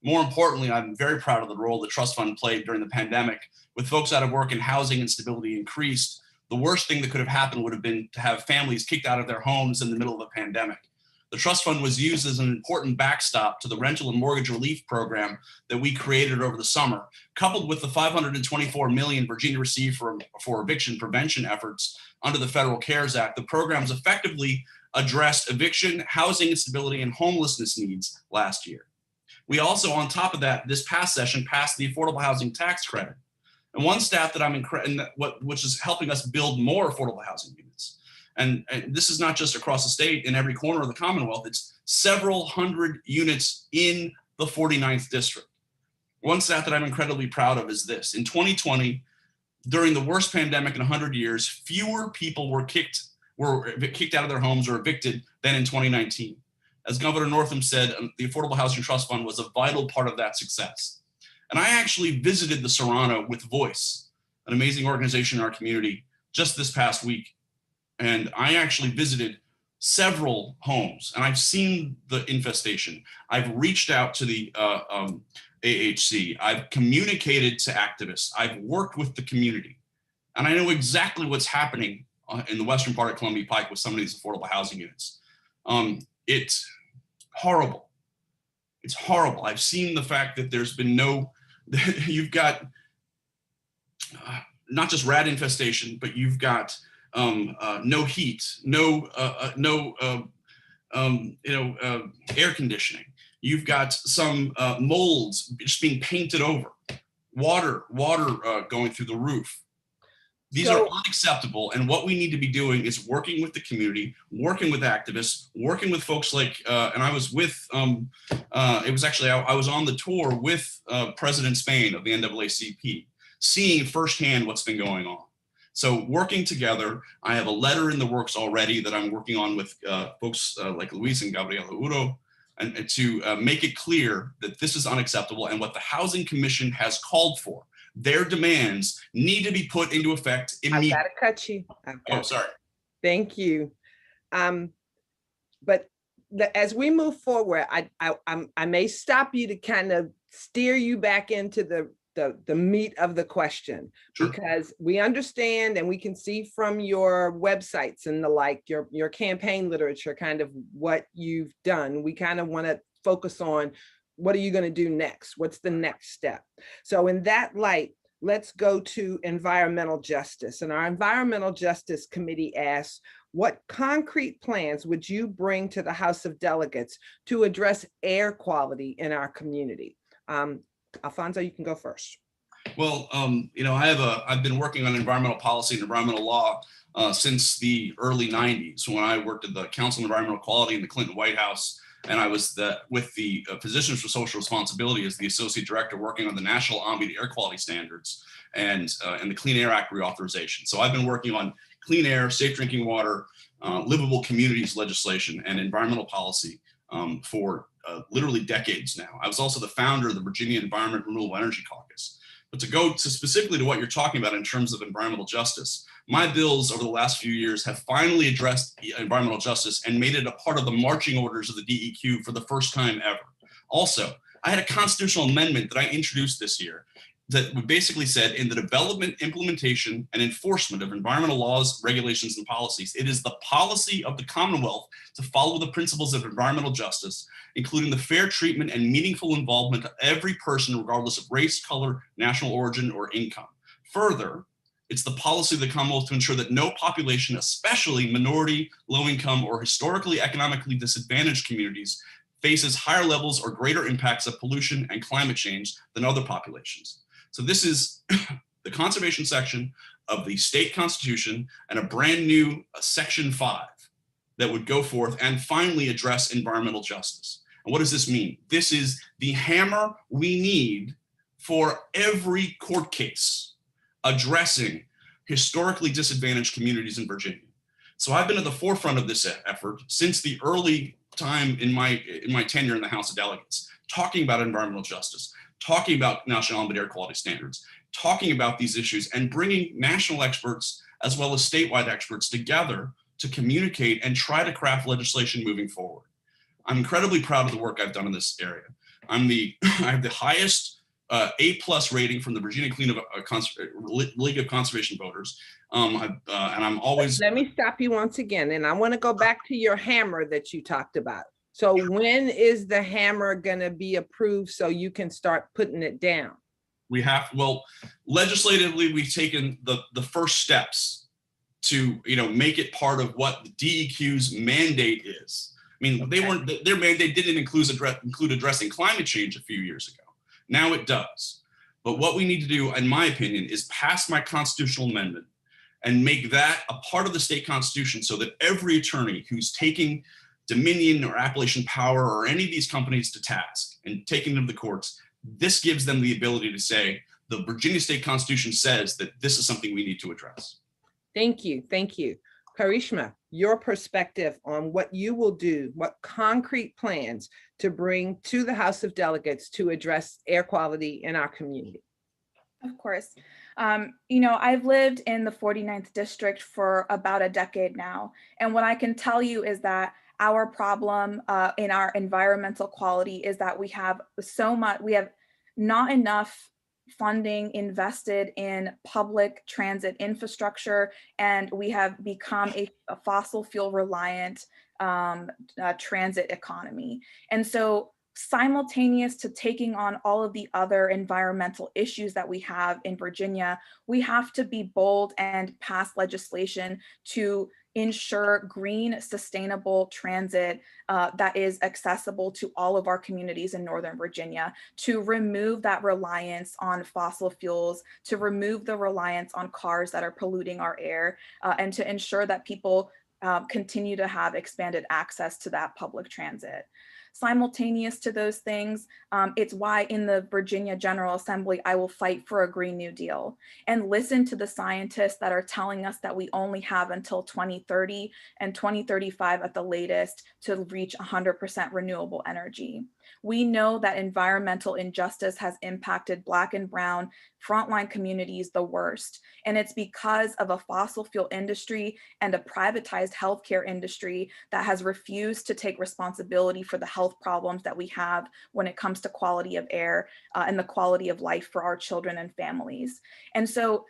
More importantly, I'm very proud of the role the trust fund played during the pandemic. With folks out of work and housing instability increased, the worst thing that could have happened would have been to have families kicked out of their homes in the middle of a pandemic. The trust fund was used as an important backstop to the rental and mortgage relief program that we created over the summer, coupled with the $524 million Virginia received for eviction prevention efforts under the Federal CARES Act. The programs effectively addressed eviction, housing instability, and homelessness needs last year. We also, on top of that, this past session passed the affordable housing tax credit. And one stat that which is helping us build more affordable housing units. And this is not just across the state in every corner of the Commonwealth, it's several hundred units in the 49th district. One stat that I'm incredibly proud of is this. In 2020, during the worst pandemic in 100 years, fewer people were kicked out of their homes or evicted than in 2019. As Governor Northam said, the Affordable Housing Trust Fund was a vital part of that success. And I actually visited the Serrano with Voice, an amazing organization in our community, just this past week. And I actually visited several homes and I've seen the infestation. I've reached out to the AHC. I've communicated to activists. I've worked with the community. And I know exactly what's happening in the western part of Columbia Pike with some of these affordable housing units. It's horrible. It's horrible. I've seen the fact that there's been you've got not just rat infestation, but you've got no heat, air conditioning. You've got some molds just being painted over, water going through the roof. These are unacceptable. And what we need to be doing is working with the community, working with activists, working with folks like, and I was with, I was on the tour with President Spain of the NAACP, seeing firsthand what's been going on. So working together, I have a letter in the works already that I'm working on with folks like Luis and Gabriela Uro, and to make it clear that this is unacceptable and what the Housing Commission has called for. Their demands need to be put into effect immediately. I've got to cut you. Sorry. Thank you. But as we move forward, I may stop you to kind of steer you back into the meat of the question. Sure. Because we understand and we can see from your websites and the like, your campaign literature, kind of what you've done. We kind of want to focus on what are you going to do next? What's the next step? So in that light, let's go to environmental justice. And our Environmental Justice Committee asks, what concrete plans would you bring to the House of Delegates to address air quality in our community? Alfonso, you can go first. Well, I've been working on environmental policy and environmental law since the early 90s when I worked at the Council on Environmental Quality in the Clinton White House. And I was with the Physicians for Social Responsibility as the associate director working on the National Ambient Air Quality Standards and the Clean Air Act reauthorization. So I've been working on clean air, safe drinking water, livable communities legislation, and environmental policy for literally decades now. I was also the founder of the Virginia Environment Renewable Energy Caucus. But to go specifically to what you're talking about in terms of environmental justice, my bills over the last few years have finally addressed environmental justice and made it a part of the marching orders of the DEQ for the first time ever. Also, I had a constitutional amendment that I introduced this year that we basically said in the development, implementation, and enforcement of environmental laws, regulations, and policies, it is the policy of the Commonwealth to follow the principles of environmental justice, including the fair treatment and meaningful involvement of every person, regardless of race, color, national origin, or income. Further, it's the policy of the Commonwealth to ensure that no population, especially minority, low-income, or historically economically disadvantaged communities, faces higher levels or greater impacts of pollution and climate change than other populations. So this is the conservation section of the state constitution and a brand new section 5 that would go forth and finally address environmental justice. And what does this mean? This is the hammer we need for every court case addressing historically disadvantaged communities in Virginia. So I've been at the forefront of this effort since the early time in my tenure in the House of Delegates, talking about environmental justice, talking about national ambient air quality standards, talking about these issues, and bringing national experts as well as statewide experts together to communicate and try to craft legislation moving forward. I'm incredibly proud of the work I've done in this area. I have the highest A+ rating from the Virginia League of Conservation Voters. And I'm always— Let me stop you once again. And I want to go back to your hammer that you talked about. So when is the hammer going to be approved so you can start putting it down? Well, legislatively, we've taken the first steps to, make it part of what the DEQ's mandate is. I mean, their mandate didn't include addressing climate change a few years ago. Now it does. But what we need to do, in my opinion, is pass my constitutional amendment and make that a part of the state constitution so that every attorney who's taking Dominion or Appalachian Power or any of these companies to task and taking them to the courts, this gives them the ability to say, the Virginia State Constitution says that this is something we need to address. Thank you. Thank you. Karishma, your perspective on what you will do, what concrete plans to bring to the House of Delegates to address air quality in our community. Of course. I've lived in the 49th district for about a decade now. And what I can tell you is that our problem in our environmental quality is that we have not enough funding invested in public transit infrastructure, and we have become a fossil fuel reliant transit economy. And so simultaneous to taking on all of the other environmental issues that we have in Virginia, we have to be bold and pass legislation to ensure green, sustainable transit that is accessible to all of our communities in Northern Virginia, to remove that reliance on fossil fuels, to remove the reliance on cars that are polluting our air, and to ensure that people continue to have expanded access to that public transit. Simultaneous to those things, it's why in the Virginia General Assembly, I will fight for a Green New Deal and listen to the scientists that are telling us that we only have until 2030 and 2035 at the latest to reach 100% renewable energy. We know that environmental injustice has impacted Black and Brown frontline communities the worst. And it's because of a fossil fuel industry and a privatized healthcare industry that has refused to take responsibility for the health problems that we have when it comes to quality of air and the quality of life for our children and families. And so,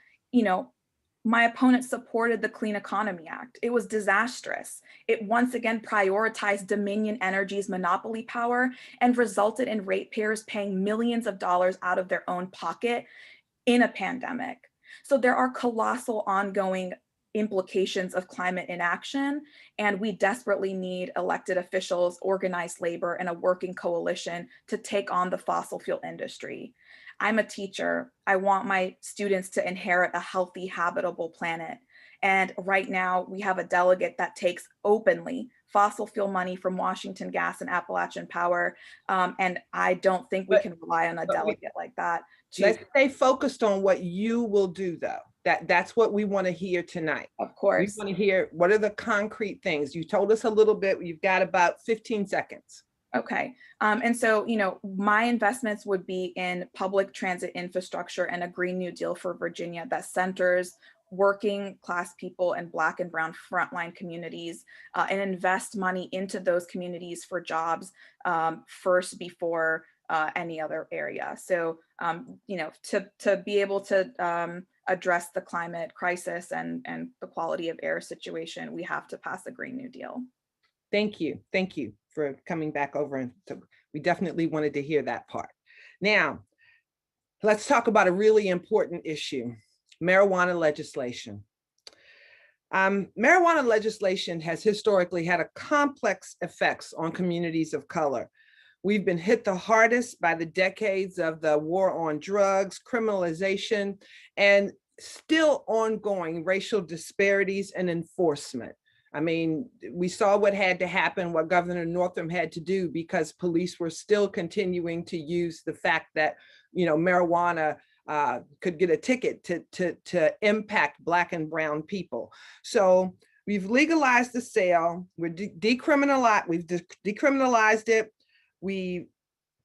my opponent supported the Clean Economy Act. It was disastrous. It once again prioritized Dominion Energy's monopoly power and resulted in ratepayers paying millions of dollars out of their own pocket in a pandemic. So there are colossal ongoing implications of climate inaction, and we desperately need elected officials, organized labor, and a working coalition to take on the fossil fuel industry. I'm a teacher. I want my students to inherit a healthy, habitable planet. And right now we have a delegate that takes openly fossil fuel money from Washington Gas and Appalachian Power. And I don't think we can rely on a delegate like that. Let's stay focused on what you will do, though. That's what we want to hear tonight. Of course. We want to hear what are the concrete things. You told us a little bit. You've got about 15 seconds. Okay. And so, my investments would be in public transit infrastructure and a Green New Deal for Virginia that centers working class people and Black and Brown frontline communities and invest money into those communities for jobs first before any other area. So, you know, to be able to address the climate crisis and the quality of air situation, we have to pass a Green New Deal. Thank you. Thank you for coming back over. And we definitely wanted to hear that part. Now, let's talk about a really important issue, marijuana legislation. Marijuana legislation has historically had a complex effects on communities of color. We've been hit the hardest by the decades of the war on drugs, criminalization, and still ongoing racial disparities and enforcement. I mean, we saw what had to happen, what Governor Northam had to do because police were still continuing to use the fact that, you know, marijuana could get a ticket to impact Black and brown people. So we've legalized the sale, we've decriminalized it. We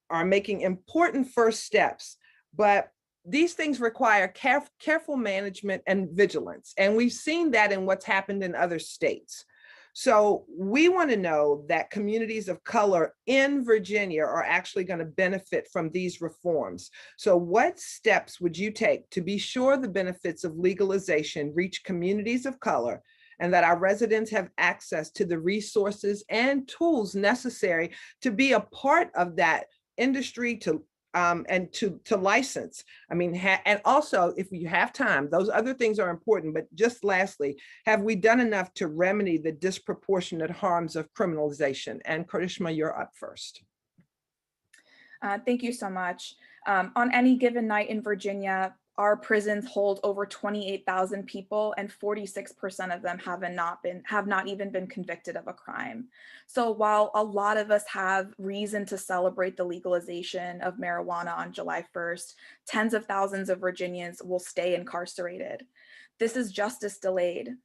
are making important first steps, but these things require careful management and vigilance. And we've seen that in what's happened in other states. So we want to know that communities of color in Virginia are actually going to benefit from these reforms. So what steps would you take to be sure the benefits of legalization reach communities of color and that our residents have access to the resources and tools necessary to be a part of that industry and to license? I mean, and also, if you have time, those other things are important, but just lastly, have we done enough to remedy the disproportionate harms of criminalization? And Karishma, you're up first. Thank you so much. On any given night in Virginia, our prisons hold over 28,000 people, and 46% of them have not even been convicted of a crime. So while a lot of us have reason to celebrate the legalization of marijuana on July 1st, tens of thousands of Virginians will stay incarcerated. This is justice delayed.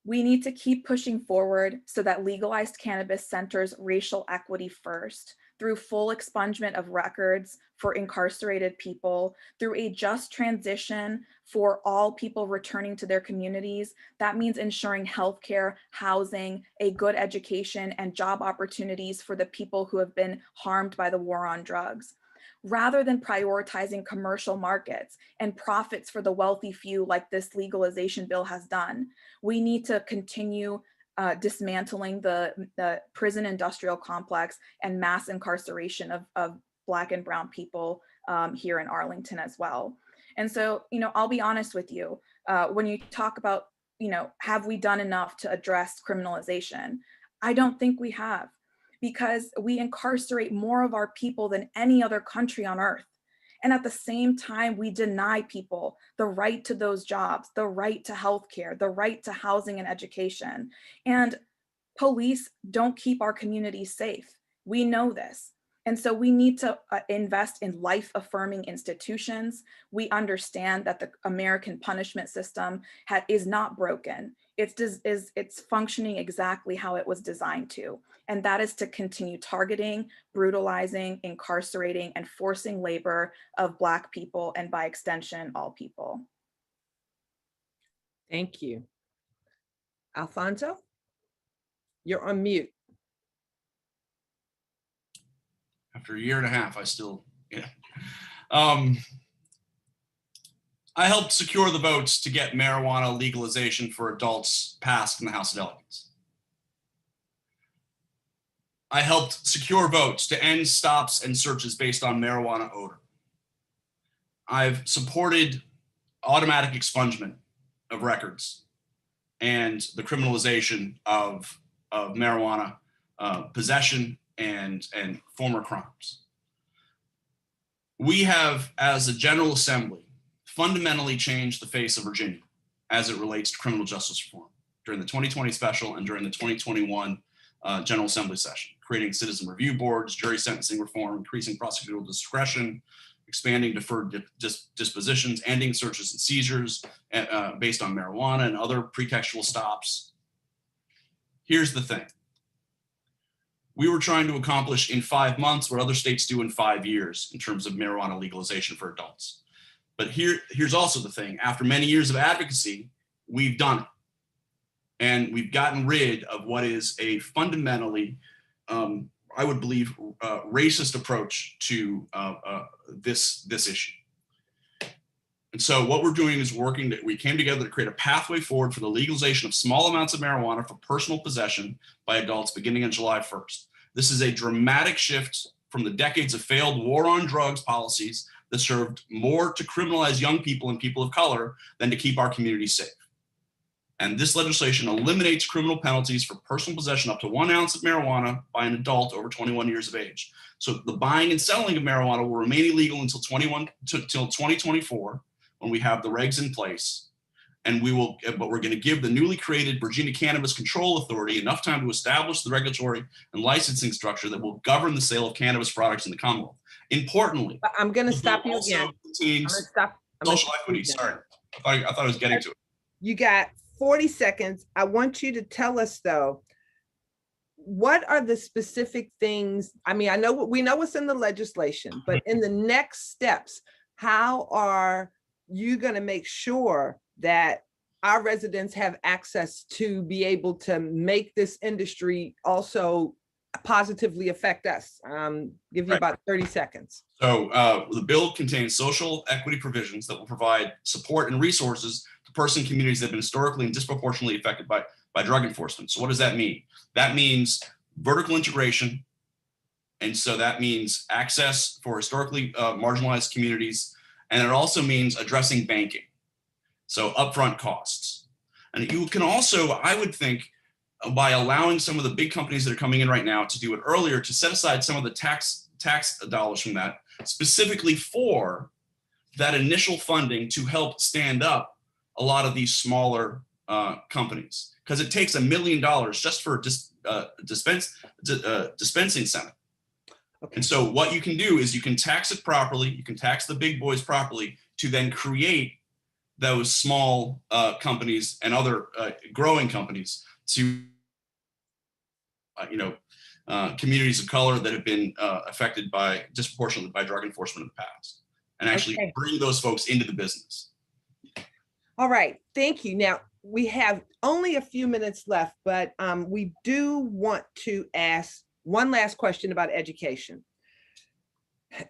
We need to keep pushing forward so that legalized cannabis centers racial equity first, through full expungement of records for incarcerated people, through a just transition for all people returning to their communities. That means ensuring healthcare, housing, a good education, and job opportunities for the people who have been harmed by the war on drugs. Rather than prioritizing commercial markets and profits for the wealthy few like this legalization bill has done, we need to continue dismantling the prison industrial complex and mass incarceration of Black and brown people here in Arlington as well. And so, you know, I'll be honest with you, when you talk about, you know, have we done enough to address criminalization? I don't think we have, because we incarcerate more of our people than any other country on earth. And at the same time, we deny people the right to those jobs, the right to healthcare, the right to housing and education. And police don't keep our communities safe. We know this. And so we need to invest in life-affirming institutions. We understand that the American punishment system is not broken. It's functioning exactly how it was designed to. And that is to continue targeting, brutalizing, incarcerating, and forcing labor of Black people, and by extension, all people. Thank you. Alfonso, you're on mute. After a year and a half, I still, yeah. I helped secure the votes to get marijuana legalization for adults passed in the House of Delegates. I helped secure votes to end stops and searches based on marijuana odor. I've supported automatic expungement of records and the criminalization of marijuana possession and former crimes. We have, as a General Assembly, fundamentally changed the face of Virginia as it relates to criminal justice reform during the 2020 special and during the 2021 General Assembly session, creating citizen review boards, jury sentencing reform, increasing prosecutorial discretion, expanding deferred dispositions, ending searches and seizures based on marijuana and other pretextual stops. Here's the thing. We were trying to accomplish in 5 months what other states do in 5 years in terms of marijuana legalization for adults. But here's also the thing. After many years of advocacy, we've done it. And we've gotten rid of what is a fundamentally I would believe, racist approach to this issue. And so what we're doing is we came together to create a pathway forward for the legalization of small amounts of marijuana for personal possession by adults beginning on July 1st. This is a dramatic shift from the decades of failed war on drugs policies that served more to criminalize young people and people of color than to keep our communities safe. And this legislation eliminates criminal penalties for personal possession up to 1 ounce of marijuana by an adult over 21 years of age. So the buying and selling of marijuana will remain illegal until 2024, when we have the regs in place. And but we're going to give the newly created Virginia Cannabis Control Authority enough time to establish the regulatory and licensing structure that will govern the sale of cannabis products in the Commonwealth. Importantly, I'm going to stop you again. Social equity. Sorry, I thought I was getting to it. You got 40 seconds. I want you to tell us though, what are the specific things? I mean, we know what's in the legislation, but in the next steps, how are you going to make sure that our residents have access to be able to make this industry also positively affect us? Give you about 30 seconds. So the bill contains social equity provisions that will provide support and resources to person communities that have been historically and disproportionately affected by drug enforcement. So what does that mean? That means vertical integration. And so that means access for historically marginalized communities. And it also means addressing banking. So upfront costs. And you can also, I would think, by allowing some of the big companies that are coming in right now to do it earlier, to set aside some of the tax dollars from that, specifically for that initial funding to help stand up a lot of these smaller companies. Because it takes $1 million just for dispensing center. Okay. And so what you can do is you can tax it properly, you can tax the big boys properly to then create those small companies and other growing companies to, communities of color that have been affected disproportionately by drug enforcement in the past, and actually bring those folks into the business. All right, thank you. Now, we have only a few minutes left, but we do want to ask one last question about education.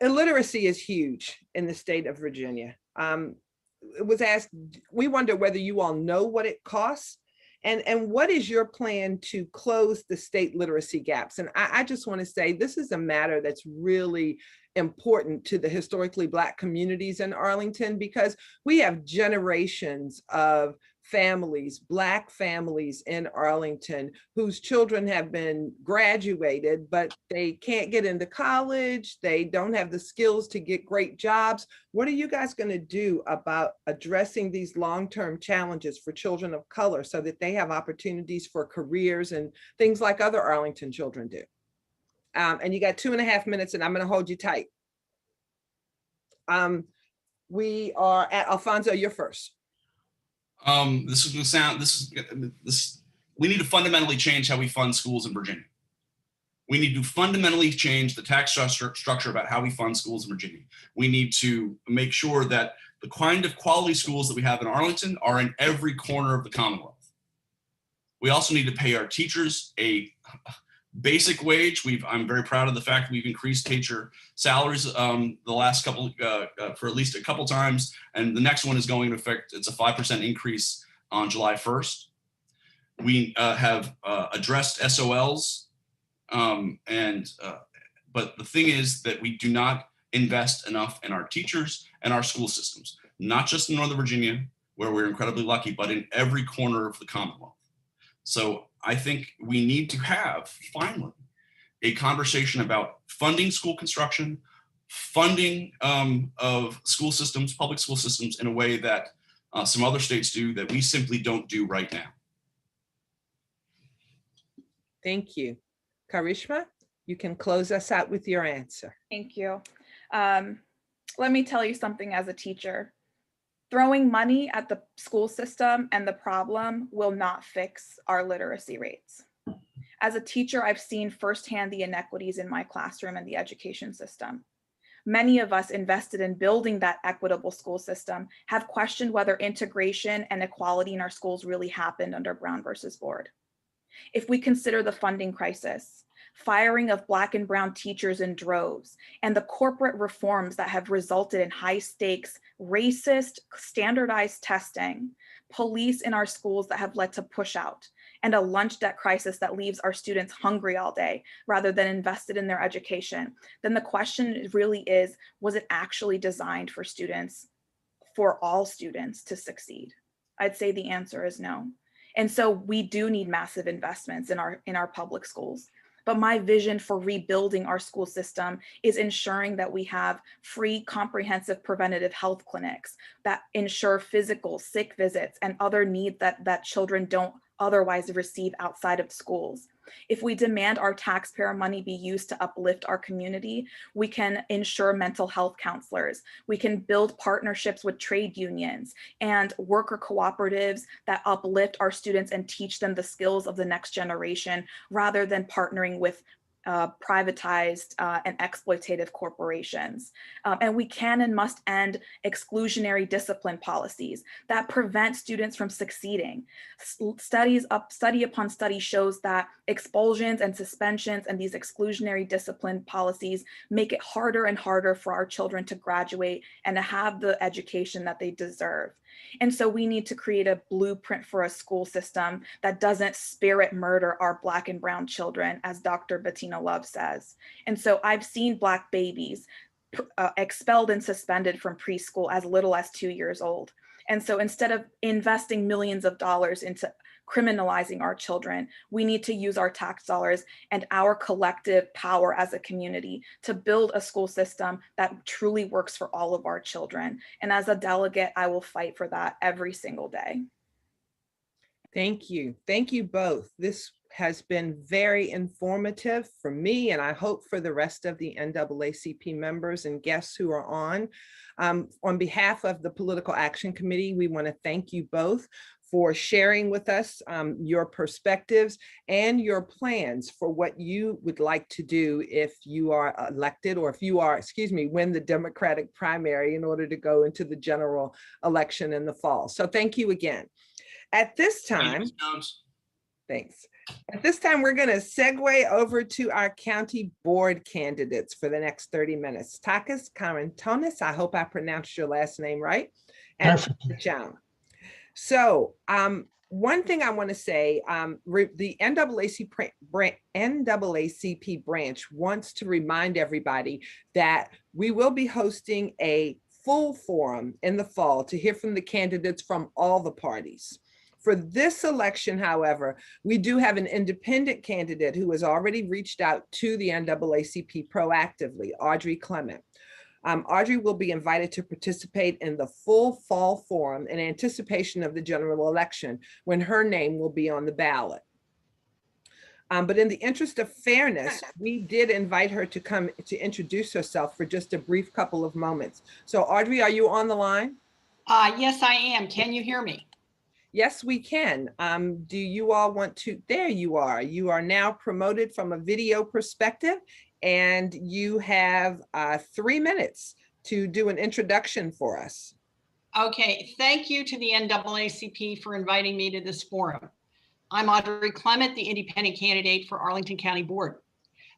Illiteracy is huge in the state of Virginia. It was asked, we wonder whether you all know what it costs and what is your plan to close the state literacy gaps? And I just want to say this is a matter that's really important to the historically Black communities in Arlington, because we have generations of families, Black families in Arlington whose children have been graduated, but they can't get into college. They don't have the skills to get great jobs. What are you guys going to do about addressing these long-term challenges for children of color so that they have opportunities for careers and things like other Arlington children do? And you got 2.5 minutes, and I'm going to hold you tight. We are at Alfonso, you're first. This is going to sound, we need to fundamentally change how we fund schools in Virginia. We need to fundamentally change the tax structure about how we fund schools in Virginia. We need to make sure that the kind of quality schools that we have in Arlington are in every corner of the Commonwealth. We also need to pay our teachers a basic wage. I'm very proud of the fact that we've increased teacher salaries the last couple, for at least a couple times. And the next one is going to affect, it's a 5% increase on July 1st. We have addressed SOLs. But the thing is that we do not invest enough in our teachers and our school systems, not just in Northern Virginia, where we're incredibly lucky, but in every corner of the Commonwealth. So I think we need to have, finally, a conversation about funding school construction, funding of school systems, public school systems, in a way that some other states do that we simply don't do right now. Thank you. Karishma, you can close us out with your answer. Thank you. Let me tell you something as a teacher. Throwing money at the school system and the problem will not fix our literacy rates. As a teacher, I've seen firsthand the inequities in my classroom and the education system. Many of us invested in building that equitable school system have questioned whether integration and equality in our schools really happened under Brown versus Board. If we consider the funding crisis, firing of Black and brown teachers in droves, and the corporate reforms that have resulted in high stakes, racist, standardized testing, police in our schools that have led to push out, and a lunch debt crisis that leaves our students hungry all day rather than invested in their education, then the question really is, was it actually designed for students, for all students to succeed? I'd say the answer is no. And so we do need massive investments in our public schools. But my vision for rebuilding our school system is ensuring that we have free, comprehensive preventative health clinics that ensure physical, sick visits and other needs that children don't otherwise receive outside of schools. If we demand our taxpayer money be used to uplift our community, we can ensure mental health counselors. We can build partnerships with trade unions and worker cooperatives that uplift our students and teach them the skills of the next generation, rather than partnering with privatized and exploitative corporations. And we can and must end exclusionary discipline policies that prevent students from succeeding. Study upon study shows that expulsions and suspensions and these exclusionary discipline policies make it harder and harder for our children to graduate and to have the education that they deserve. And so we need to create a blueprint for a school system that doesn't spirit murder our Black and brown children, as Dr. Bettina Love says. And so I've seen Black babies expelled and suspended from preschool as little as 2 years old. And so instead of investing millions of dollars into criminalizing our children, we need to use our tax dollars and our collective power as a community to build a school system that truly works for all of our children. And as a delegate, I will fight for that every single day. Thank you. Thank you both. This has been very informative for me, and I hope for the rest of the NAACP members and guests who are on. On behalf of the Political Action Committee, we want to thank you both for sharing with us your perspectives and your plans for what you would like to do if you are elected, or if you are, win the Democratic primary in order to go into the general election in the fall. So thank you again. At this time, thanks. At this time, we're going to segue over to our county board candidates for the next 30 minutes. Takis Karantonis, I hope I pronounced your last name right. And John. So one thing I want to say, the NAACP branch wants to remind everybody that we will be hosting a full forum in the fall to hear from the candidates from all the parties. For this election, however, we do have an independent candidate who has already reached out to the NAACP proactively, Audrey Clement. Audrey will be invited to participate in the full fall forum in anticipation of the general election, when her name will be on the ballot. But in the interest of fairness, we did invite her to come to introduce herself for just a brief couple of moments. So Audrey, are you on the line? Yes, I am. Can you hear me? Yes, we can. Do you all want to? There you are. You are now promoted from a video perspective, and you have 3 minutes to do an introduction for us. Okay, thank you to the NAACP for inviting me to this forum. I'm Audrey Clement, the independent candidate for Arlington County Board.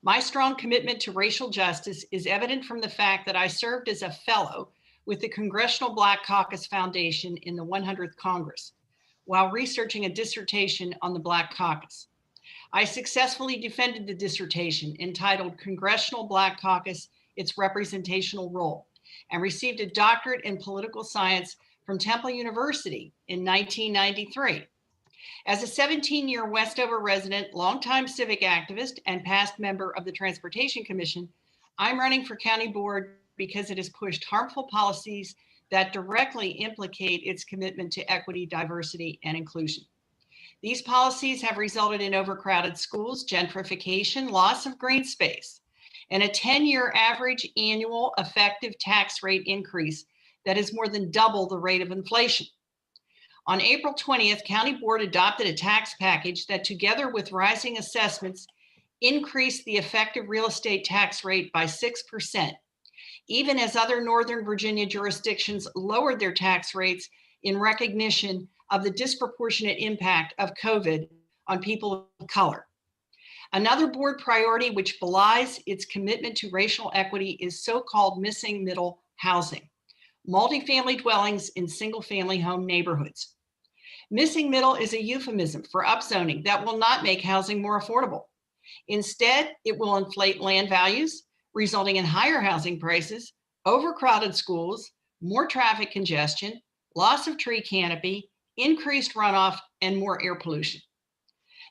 My strong commitment to racial justice is evident from the fact that I served as a fellow with the Congressional Black Caucus Foundation in the 100th Congress, while researching a dissertation on the Black Caucus. I successfully defended the dissertation entitled Congressional Black Caucus, Its Representational Role, and received a doctorate in political science from Temple University in 1993. As a 17-year Westover resident, longtime civic activist, and past member of the Transportation Commission, I'm running for county board because it has pushed harmful policies that directly implicate its commitment to equity, diversity, and inclusion. These policies have resulted in overcrowded schools, gentrification, loss of green space, and a 10-year average annual effective tax rate increase that is more than double the rate of inflation. On April 20th, County Board adopted a tax package that, together with rising assessments, increased the effective real estate tax rate by 6%. Even as other Northern Virginia jurisdictions lowered their tax rates in recognition of the disproportionate impact of COVID on people of color. Another board priority which belies its commitment to racial equity is so-called missing middle housing, multifamily dwellings in single-family home neighborhoods. Missing middle is a euphemism for upzoning that will not make housing more affordable. Instead, it will inflate land values, resulting in higher housing prices, overcrowded schools, more traffic congestion, loss of tree canopy, increased runoff, and more air pollution.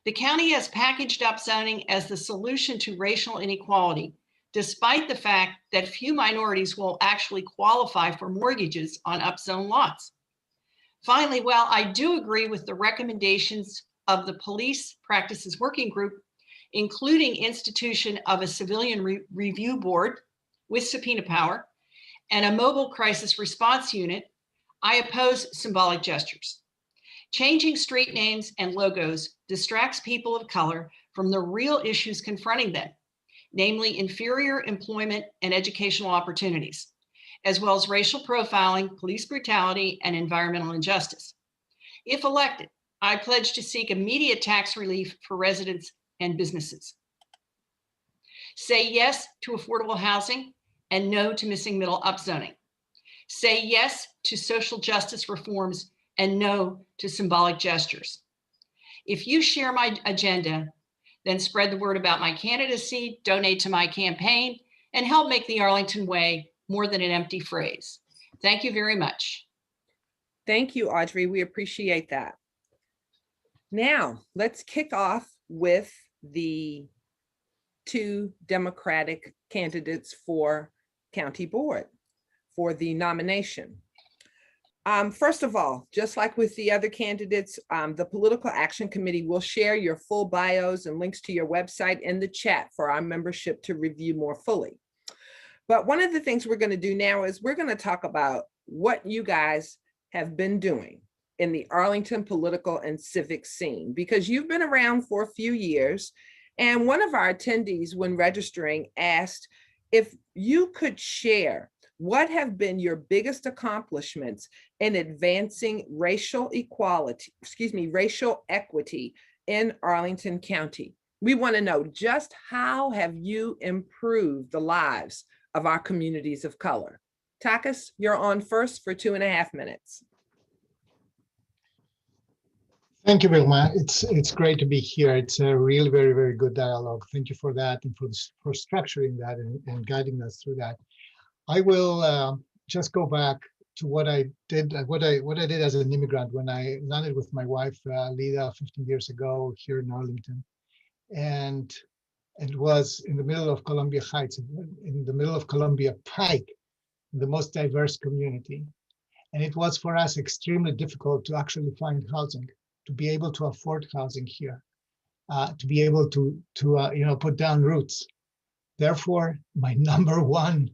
The county has packaged upzoning as the solution to racial inequality, despite the fact that few minorities will actually qualify for mortgages on upzoned lots. Finally, while I do agree with the recommendations of the Police Practices Working Group, including institution of a civilian review board with subpoena power and a mobile crisis response unit, I oppose symbolic gestures. Changing street names and logos distracts people of color from the real issues confronting them, namely inferior employment and educational opportunities, as well as racial profiling, police brutality, and environmental injustice. If elected, I pledge to seek immediate tax relief for residents and businesses. Say yes to affordable housing and no to missing middle upzoning. Say yes to social justice reforms and no to symbolic gestures. If you share my agenda, then spread the word about my candidacy, donate to my campaign, and help make the Arlington Way more than an empty phrase. Thank you very much. Thank you, Audrey. We appreciate that. Now, let's kick off with the two Democratic candidates for county board for the nomination. First of all, just like with the other candidates, the Political Action Committee will share your full bios and links to your website in the chat for our membership to review more fully. But one of the things we're going to do now is we're going to talk about what you guys have been doing in the Arlington political and civic scene, because you've been around for a few years. And one of our attendees, when registering, asked if you could share what have been your biggest accomplishments in advancing racial equity in Arlington County. We want to know just how have you improved the lives of our communities of color. Takis, you're on first for 2.5 minutes. Thank you, Vilma. It's great to be here. It's a really very, very good dialogue. Thank you for that and for structuring that and guiding us through that. I will just go back to what I did as an immigrant when I landed with my wife, Lida, 15 years ago here in Arlington. And it was in the middle of Columbia Heights, in the middle of Columbia Pike, the most diverse community. And it was for us extremely difficult to actually find housing, to be able to afford housing here, to be able to put down roots. Therefore, my number one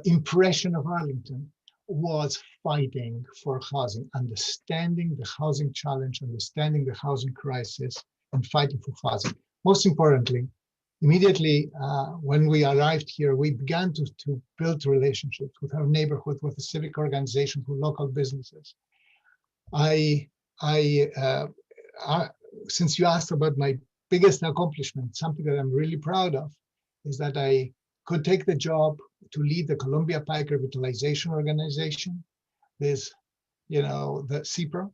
impression of Arlington was fighting for housing, understanding the housing challenge, understanding the housing crisis, and fighting for housing. Most importantly, immediately when we arrived here, we began to build relationships with our neighborhood, with the civic organizations, with local businesses. Since you asked about my biggest accomplishment, something that I'm really proud of is that I could take the job to lead the Columbia Pike Revitalization Organization, the CPRO.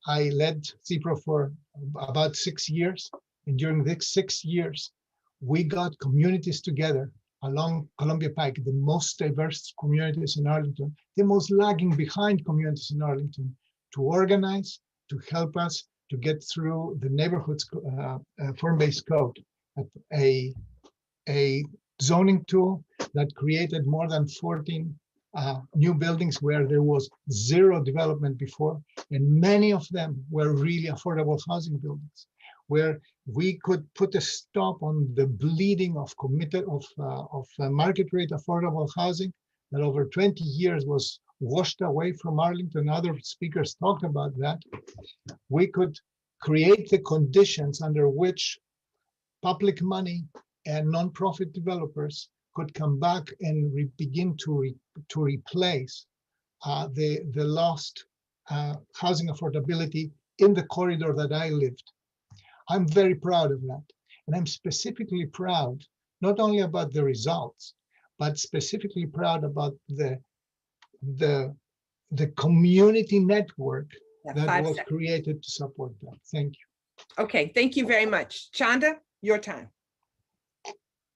I led CPRO for about 6 years. And during these 6 years, we got communities together along Columbia Pike, the most diverse communities in Arlington, the most lagging behind communities in Arlington, to organize, to help us to get through the neighborhood's form-based code, a zoning tool that created more than 14 new buildings where there was zero development before, and many of them were really affordable housing buildings, where we could put a stop on the bleeding of market rate affordable housing that over 20 years was washed away from Arlington. Other speakers talked about that. We could create the conditions under which public money and nonprofit developers could come back and begin to replace the lost housing affordability in the corridor that I lived. I'm very proud of that. And I'm specifically proud, not only about the results, but specifically proud about the community network that was created to support that. Thank you. Okay, thank you very much. Chanda, your time.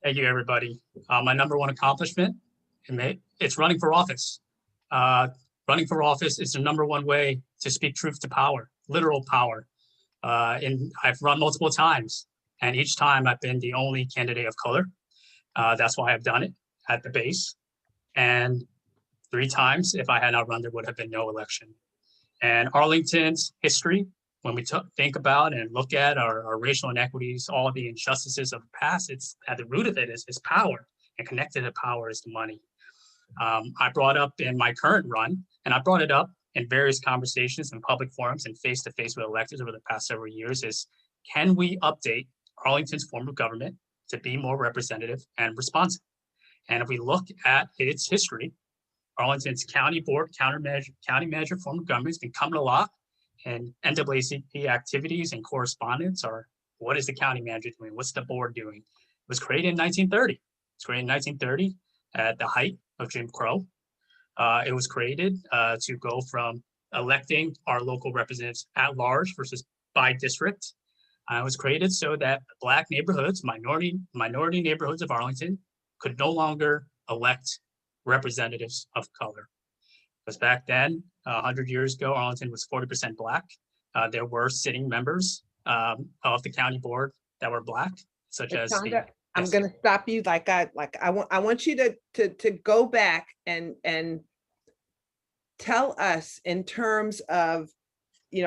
Thank you, everybody. My number one accomplishment, it's running for office. Running for office is the number one way to speak truth to power, literal power. And I've run multiple times, and each time I've been the only candidate of color. That's why I've done it at the base. And 3 times, if I had not run, there would have been no election. And Arlington's history, when we think about and look at our racial inequities, all the injustices of the past, it's at the root of it is power, and connected to power is the money. I brought up in my current run, and I brought it up in various conversations and public forums and face-to-face with electors over the past several years, is can we update Arlington's form of government to be more representative and responsive? And if we look at its history, Arlington's county board, county manager form of government has been coming a lot, and NAACP activities and correspondence are, what is the county manager doing? What's the board doing? It was created in 1930. It was created in 1930 at the height of Jim Crow. It was created to go from electing our local representatives at large versus by district. It was created so that Black neighborhoods, minority neighborhoods of Arlington could no longer elect representatives of color. Because back then, 100 years ago, Arlington was 40% Black. There were sitting members of the county board that were Black, such as the, I'm going to stop you. I want you to go back and tell us in terms of,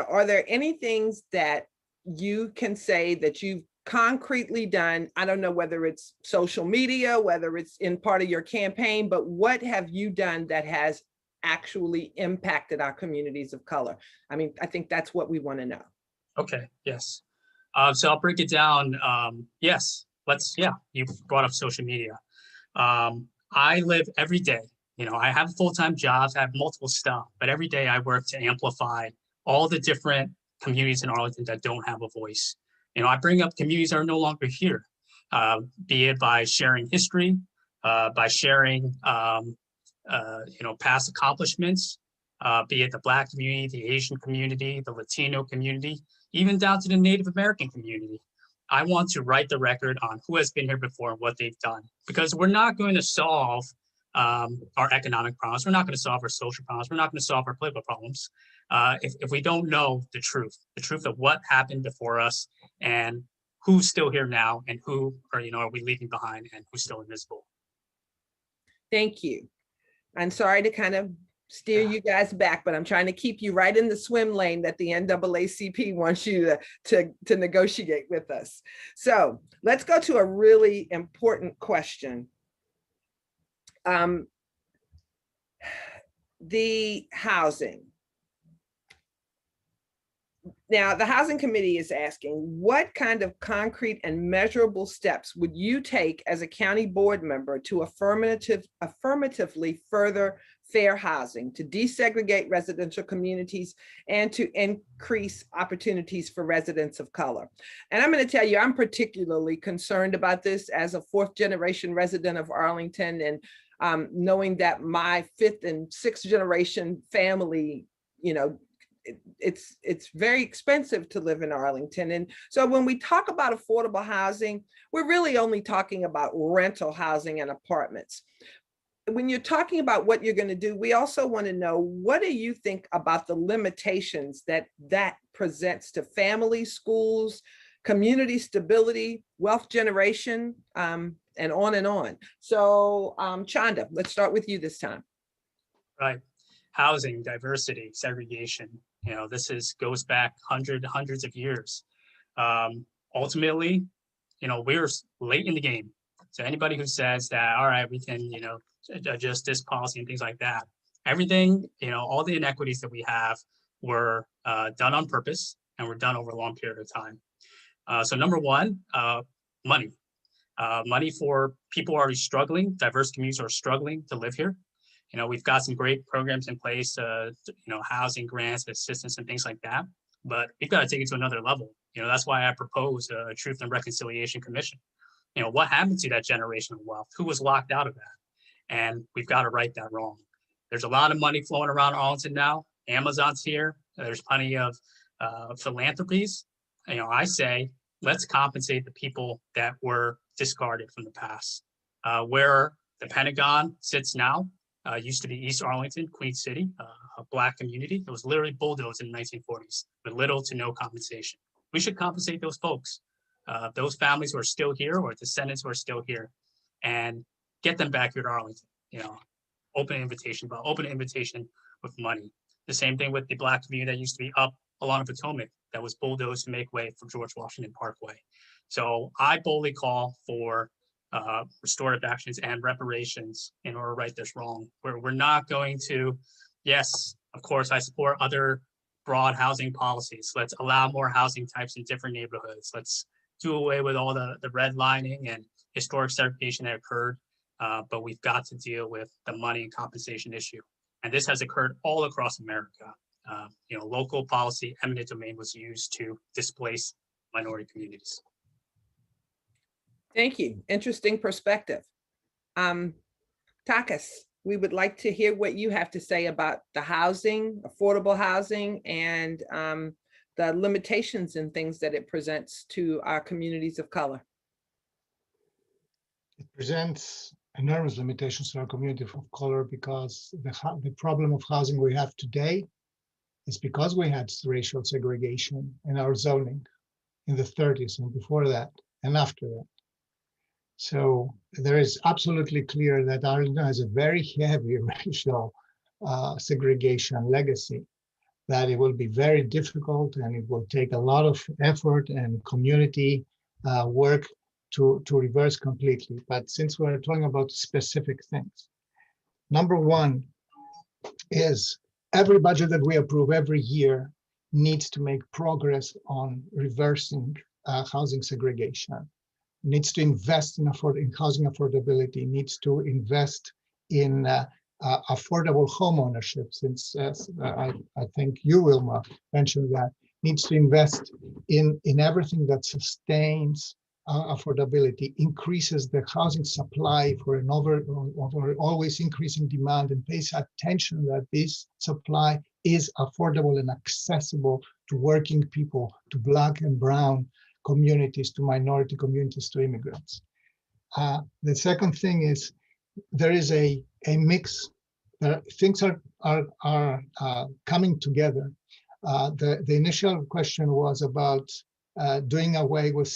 are there any things that you can say that you've concretely done? I don't know whether it's social media, whether it's in part of your campaign, but what have you done that has actually impacted our communities of color? I mean, I think that's what we want to know. Okay, yes. So I'll break it down. Yes, you brought up social media. I live every day, I have full-time jobs, I have multiple stuff, but every day I work to amplify all the different communities in Arlington that don't have a voice. I bring up communities that are no longer here, be it by sharing history, by sharing, past accomplishments, be it the Black community, the Asian community, the Latino community, even down to the Native American community. I want to write the record on who has been here before and what they've done, because we're not going to solve our economic problems. We're not going to solve our social problems. We're not going to solve our political problems if we don't know the truth of what happened before us and who's still here now and who are we leaving behind and who's still invisible. Thank you. I'm sorry to kind of steer you guys back, but I'm trying to keep you right in the swim lane that the NAACP wants you to negotiate with us. So let's go to a really important question. The housing. Now, the Housing Committee is asking, what kind of concrete and measurable steps would you take as a county board member to affirmatively further fair housing, to desegregate residential communities, and to increase opportunities for residents of color? And I'm going to tell you, I'm particularly concerned about this as a 4th-generation resident of Arlington, and knowing that my 5th and 6th generation family, it's very expensive to live in Arlington. And so when we talk about affordable housing, we're really only talking about rental housing and apartments. When you're talking about what you're going to do, we also want to know, what do you think about the limitations that presents to families, schools, community stability, wealth generation, and on and on. So Chanda, let's start with you this time. Right. Housing, diversity, segregation. This goes back hundreds of years. Ultimately, we're late in the game. So anybody who says that, all right, we can, adjust this policy and things like that, everything, all the inequities that we have were done on purpose and were done over a long period of time. So number one, money. Money for people already struggling, diverse communities are struggling to live here. We've got some great programs in place, housing grants, assistance, and things like that. but we've got to take it to another level. You know, that's why I propose a Truth and Reconciliation Commission. You know, what happened to that generational wealth? Who was locked out of that? And we've got to right that wrong. There's a lot of money flowing around Arlington now. Amazon's here. There's plenty of philanthropies. You know, I say, let's compensate the people that were discarded from the past. Where the Pentagon sits now, used to be East Arlington, Queen City, a Black community. It was literally bulldozed in the 1940s with little to no compensation. We should compensate those folks, those families who are still here or descendants who are still here, and get them back here to Arlington. You know, open invitation with money. The same thing with the Black community that used to be up along the Potomac that was bulldozed to make way for George Washington Parkway. So I boldly call for restorative actions and reparations in order to right this wrong. We're not going to, yes, of course, I support other broad housing policies. Let's allow more housing types in different neighborhoods. Let's do away with all the redlining and historic segregation that occurred. But we've got to deal with the money and compensation issue. And this has occurred all across America. You know, local policy, eminent domain was used to displace minority communities. Thank you. Interesting perspective. Takis, we would like to hear what you have to say about the housing, affordable housing, and the limitations and things that it presents to our communities of color. It presents enormous limitations to our community of color because the problem of housing we have today is because we had racial segregation in our zoning in the 30s and before that and after that. So there is absolutely clear that Arlington has a very heavy racial segregation legacy, that it will be very difficult and it will take a lot of effort and community work to reverse completely. But since we're talking about specific things, number one is every budget that we approve every year needs to make progress on reversing housing segregation, needs to invest in housing affordability, needs to invest in affordable home ownership, since I think you, Wilma, mentioned that, needs to invest in everything that sustains affordability, increases the housing supply for an always increasing demand, and pays attention that this supply is affordable and accessible to working people, to Black and brown communities, to minority communities, to immigrants. The second thing is there is a mix. Things are coming together. The initial question was about doing away with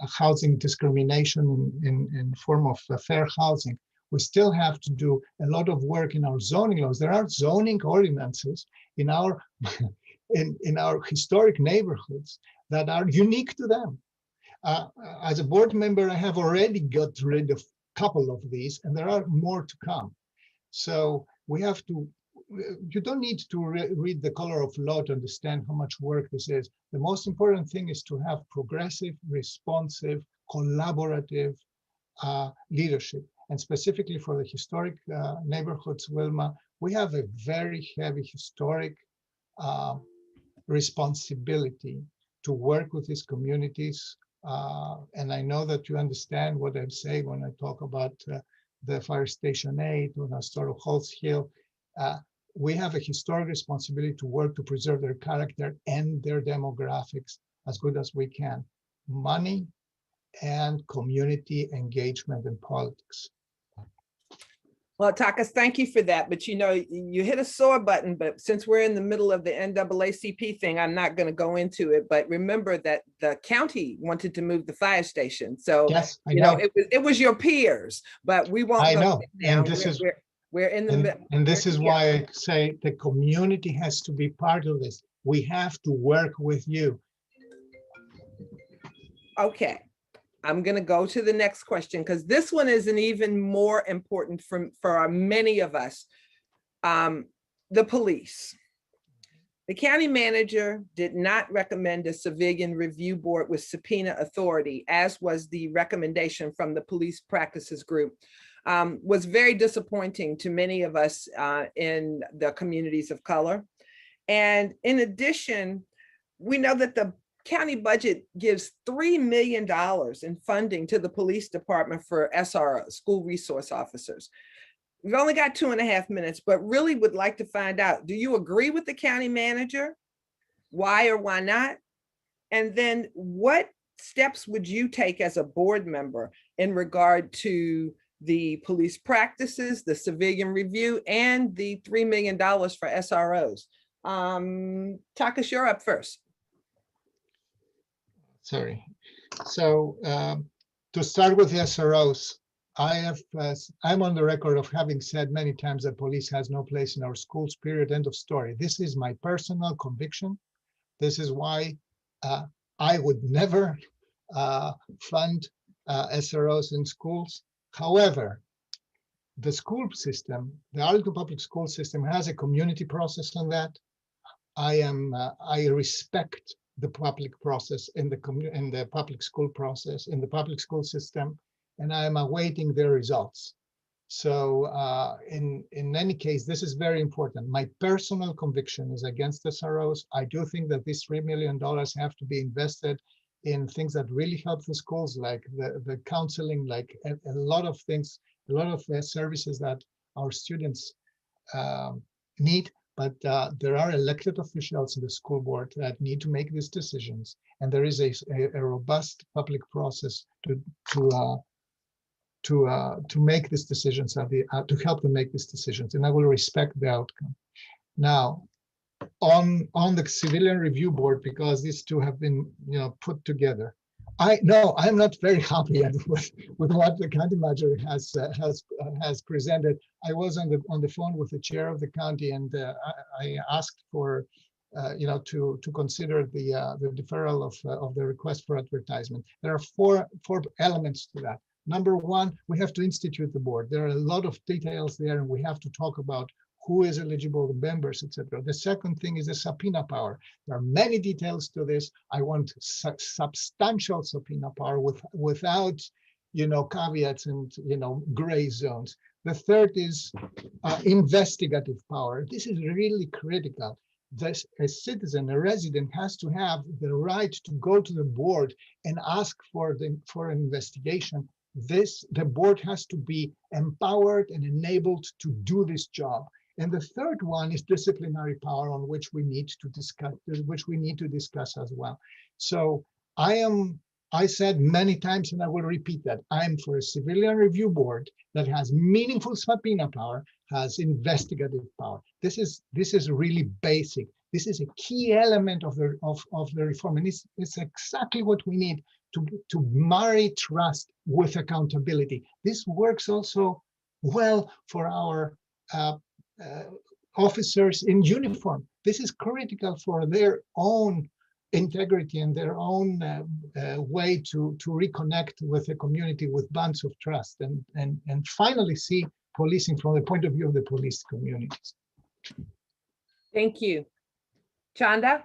housing discrimination in form of fair housing. We still have to do a lot of work in our zoning laws. There are zoning ordinances in our in our historic neighborhoods that are unique to them. As a board member, I have already got rid of a couple of these, and there are more to come. So we have to, you don't need to read The Color of Law to understand how much work this is. The most important thing is to have progressive, responsive, collaborative leadership. And specifically for the historic neighborhoods, Wilma, we have a very heavy historic responsibility to work with these communities. And I know that you understand what I'm saying when I talk about the Fire Station 8 or Astoria Halls Hill. We have a historic responsibility to work to preserve their character and their demographics as good as we can. Money and community engagement in politics. Well, Takis, thank you for that. But you know, you hit a sore button, but since we're in the middle of the NAACP thing, I'm not going to go into it. But remember that the county wanted to move the fire station. So yes, you know, it was your peers, but we won't. I know. And this is we're in the middle. And this is why I say the community has to be part of this. We have to work with you. Okay. I'm going to go to the next question because this one is an even more important for many of us. The police. The county manager did not recommend a civilian review board with subpoena authority, as was the recommendation from the police practices group. Was very disappointing to many of us in the communities of color. And in addition, we know that the county budget gives $3 million in funding to the police department for SRO, school resource officers. We've only got 2.5 minutes, but really would like to find out, do you agree with the county manager? Why or why not? And then what steps would you take as a board member in regard to the police practices, the civilian review, and the $3 million for SROs? Takas, you're up first. Sorry. So to start with the SROs, I'm on the record of having said many times that police has no place in our schools, period, end of story. This is my personal conviction. This is why I would never fund SROs in schools. However, the school system, the Arlington Public School System, has a community process on that. I respect the public process in the public school process, in the public school system, and I am awaiting their results. So in any case, this is very important. My personal conviction is against SROs. I do think that these $3 million have to be invested in things that really help the schools, like the counseling, like a lot of things, a lot of services that our students need. But there are elected officials in the school board that need to make these decisions, and there is a robust public process to make these decisions, to help them make these decisions, and I will respect the outcome. Now, on the civilian review board, because these two have been put together, I'm not very happy with what the county manager has presented. I was on the phone with the chair of the county, and I asked for to consider the deferral of the request for advertisement. There are four elements to that. Number one, we have to institute the board. There are a lot of details there, and we have to talk about who is eligible, the members, etc. The second thing is the subpoena power. There are many details to this. I want substantial subpoena power without, caveats and, gray zones. The third is investigative power. This is really critical. A citizen, a resident, has to have the right to go to the board and ask for an investigation. The board has to be empowered and enabled to do this job. And the third one is disciplinary power, on which we need to discuss as well. So I said many times, and I will repeat that, I'm for a civilian review board that has meaningful subpoena power, has investigative power. This is really basic. This is a key element of the reform, and it's exactly what we need to marry trust with accountability. This works also well for our officers in uniform. This is critical for their own integrity and their own way to reconnect with the community with bonds of trust, and finally see policing from the point of view of the police communities. Thank you. Chanda?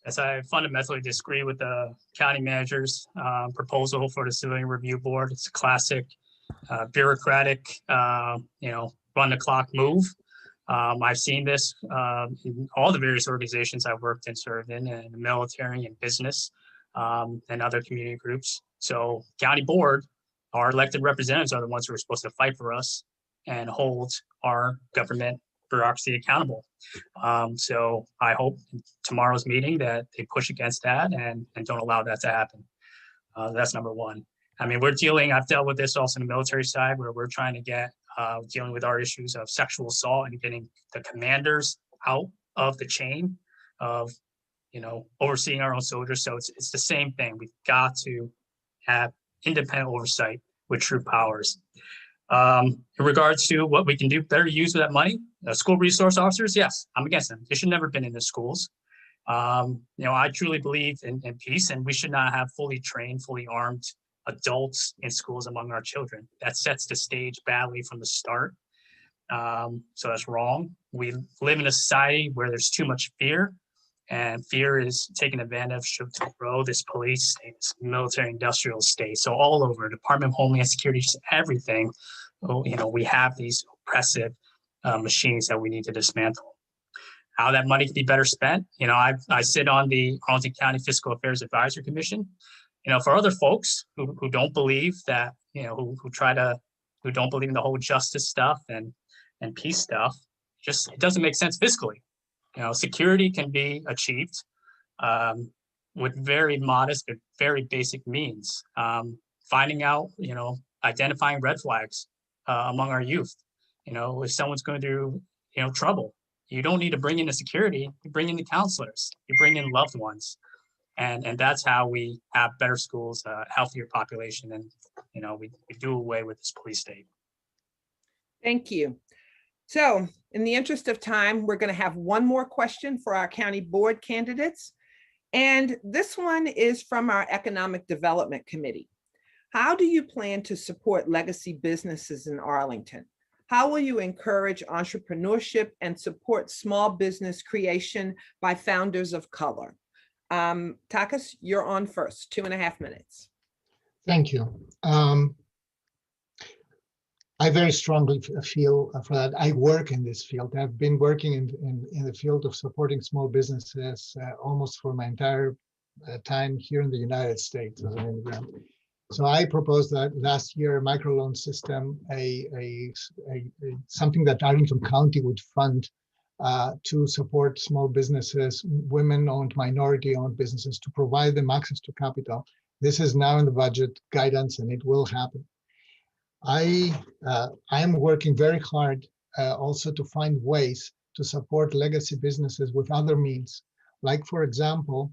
As I fundamentally disagree with the county manager's proposal for the civilian review board. It's a classic bureaucratic, run the clock move. I've seen this in all the various organizations I've worked and served in the military and business and other community groups. So county board, our elected representatives are the ones who are supposed to fight for us and hold our government bureaucracy accountable. So I hope tomorrow's meeting that they push against that and don't allow that to happen. That's number one. I mean, I've dealt with this also in the military side, where we're trying to get dealing with our issues of sexual assault and getting the commanders out of the chain of, overseeing our own soldiers. So it's the same thing. We've got to have independent oversight with true powers. In regards to what we can do better to use with that money, school resource officers, yes, I'm against them. They should never have been in the schools. I truly believe in peace, and we should not have fully trained, fully armed adults in schools among our children. That sets the stage badly from the start. So that's wrong. We live in a society where there's too much fear, and fear is taken advantage of to grow this police state, this military industrial state. So all over, Department of Homeland Security, just everything, we have these oppressive machines that we need to dismantle. how that money can be better spent. You know, I sit on the Arlington County Fiscal Affairs Advisory Commission. You know, for other folks who don't believe that, you know, who don't believe in the whole justice stuff and peace stuff, just it doesn't make sense fiscally. You know, security can be achieved with very modest but very basic means. Finding out, you know, identifying red flags among our youth. You know, if someone's going through, you know, trouble, you don't need to bring in the security, you bring in the counselors, you bring in loved ones. And that's how we have better schools, healthier population, and, you know, we do away with this police state. Thank you. So in the interest of time, we're going to have one more question for our county board candidates. And this one is from our Economic Development Committee. How do you plan to support legacy businesses in Arlington? How will you encourage entrepreneurship and support small business creation by founders of color? Takis, you're on first, 2.5 minutes. Thank you. I very strongly feel for that. I work in this field. I've been working in the field of supporting small businesses almost for my entire time here in the United States as an immigrant. So I proposed that last year, a microloan system, something that Arlington County would fund to support small businesses, women-owned, minority-owned businesses, to provide them access to capital. This is now in the budget guidance, and it will happen. I am working very hard also to find ways to support legacy businesses with other means, like, for example,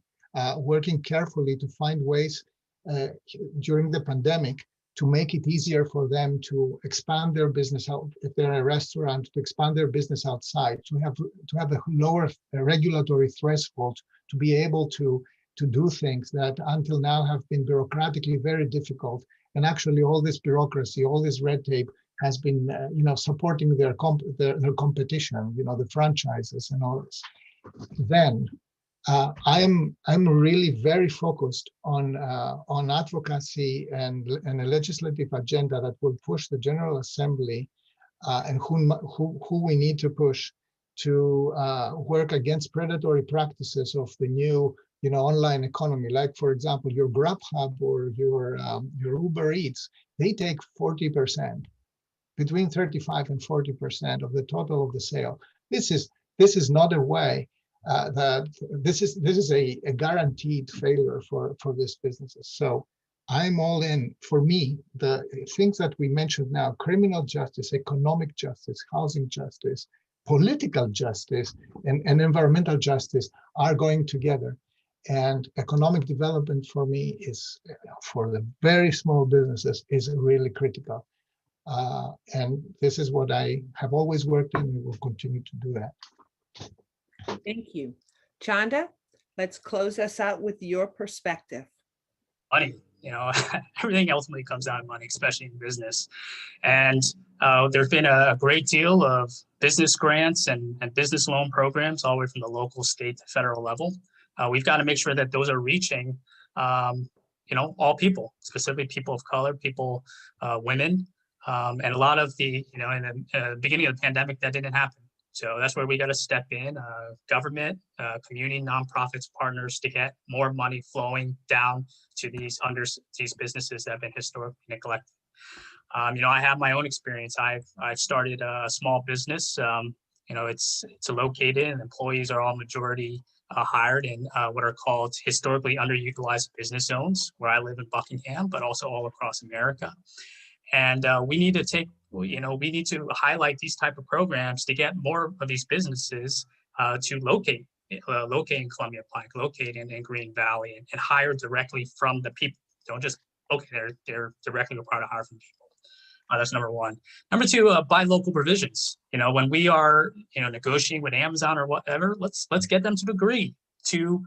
working carefully to find ways during the pandemic to make it easier for them to expand their business out. If they're a restaurant, to expand their business outside, to have a lower regulatory threshold, to be able to do things that until now have been bureaucratically very difficult. And actually all this bureaucracy, all this red tape has been, supporting their competition, the franchises and all this. Then I'm really very focused on advocacy and a legislative agenda that will push the General Assembly and who we need to push to work against predatory practices of the new online economy. Like, for example, your Grubhub or your Uber Eats, they take 40%, between 35 and 40% of the total of the sale. This is not a way that this is a guaranteed failure for these businesses. So I'm all in. For me, the things that we mentioned now, criminal justice, economic justice, housing justice, political justice, and environmental justice are going together. And economic development for me is, for the very small businesses, is really critical. And this is what I have always worked in and will continue to do that. Thank you. Chanda, let's close us out with your perspective. Money, everything ultimately comes down to money, especially in business. And there's been a great deal of business grants and business loan programs all the way from the local, state to federal level. We've got to make sure that those are reaching, all people, specifically people of color, people, women, and a lot of in the beginning of the pandemic, that didn't happen. So that's where we got to step in, government, community, nonprofits, partners, to get more money flowing down to these businesses that have been historically neglected. I have my own experience. I've started a small business. It's located, and employees are all majority hired in what are called historically underutilized business zones, where I live in Buckingham, but also all across America. And we need to highlight these type of programs to get more of these businesses to locate in Columbia Pike, locate in Green Valley, and hire directly from the people. Don't just, they're directly required to hire from people. That's number one. Number two, buy local provisions. When we are, negotiating with Amazon or whatever, let's get them to agree to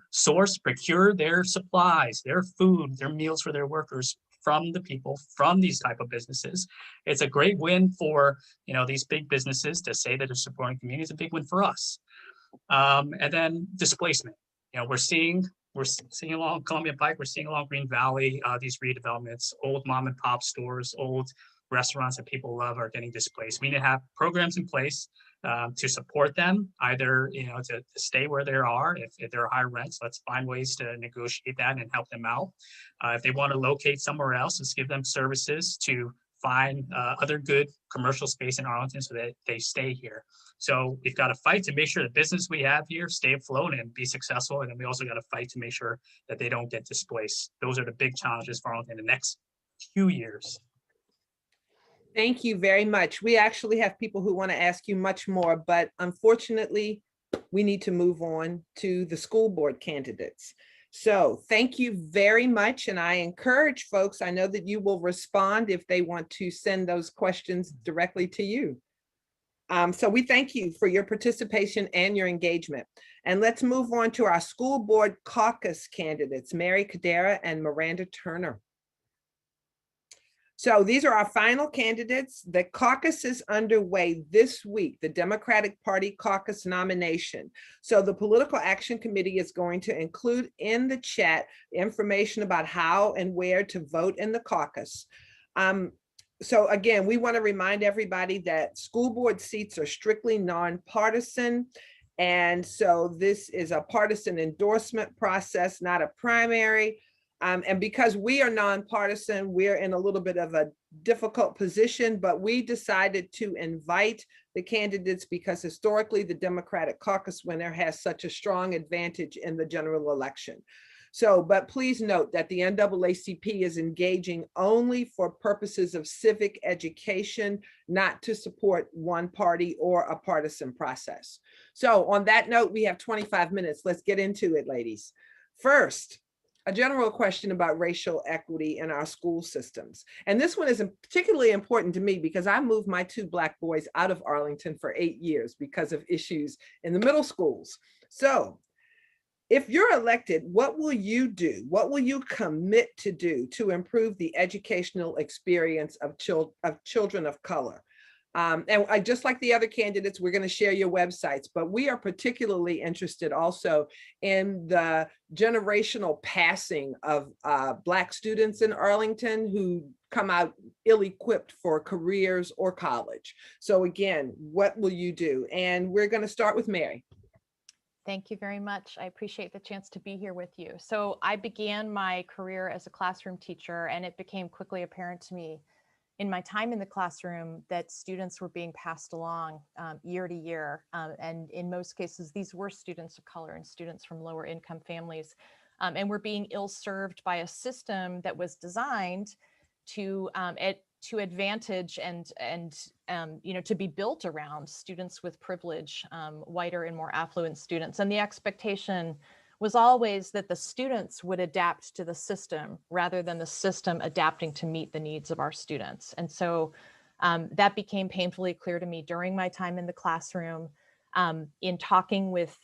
procure their supplies, their food, their meals for their workers from the people, from these type of businesses. It's a great win for, these big businesses to say that they're supporting communities. A big win for us. And then displacement. We're seeing along Columbia Pike, we're seeing along Green Valley, these redevelopments, old mom and pop stores, old restaurants that people love are getting displaced. We need to have programs in place to support them, either to stay where they are. If there are high rents, let's find ways to negotiate that and help them out. If they want to locate somewhere else, let's give them services to find other good commercial space in Arlington so that they stay here. So we've got to fight to make sure the business we have here stay afloat and be successful. And then we also got to fight to make sure that they don't get displaced. Those are the big challenges for Arlington in the next few years. Thank you very much. We actually have people who want to ask you much more, but unfortunately, we need to move on to the school board candidates. So thank you very much. And I encourage folks, I know that you will respond if they want to send those questions directly to you. So we thank you for your participation and your engagement. And let's move on to our school board caucus candidates, Mary Cadera and Miranda Turner. So these are our final candidates. The caucus is underway this week, the Democratic Party caucus nomination. So the Political Action Committee is going to include in the chat information about how and where to vote in the caucus. So again, we want to remind everybody that school board seats are strictly nonpartisan. And so this is a partisan endorsement process, not a primary. And because we are nonpartisan, we're in a little bit of a difficult position, but we decided to invite the candidates because historically the Democratic caucus winner has such a strong advantage in the general election. So, but please note that the NAACP is engaging only for purposes of civic education, not to support one party or a partisan process. So on that note, we have 25 minutes. Let's get into it, ladies. First, a general question about racial equity in our school systems. And this one is particularly important to me because I moved my 2 Black boys out of Arlington for 8 years because of issues in the middle schools. So if you're elected, what will you do? What will you commit to do to improve the educational experience of children of color? And just like the other candidates, we're going to share your websites, but we are particularly interested also in the generational passing of Black students in Arlington who come out ill-equipped for careers or college. So again, what will you do? And we're going to start with Mary. Thank you very much. I appreciate the chance to be here with you. So I began my career as a classroom teacher, and it became quickly apparent to me in my time in the classroom that students were being passed along year to year. And in most cases, these were students of color and students from lower income families. And were being ill-served by a system that was designed to advantage and to be built around students with privilege, whiter and more affluent students. And the expectation was always that the students would adapt to the system rather than the system adapting to meet the needs of our students. And so that became painfully clear to me during my time in the classroom, in talking with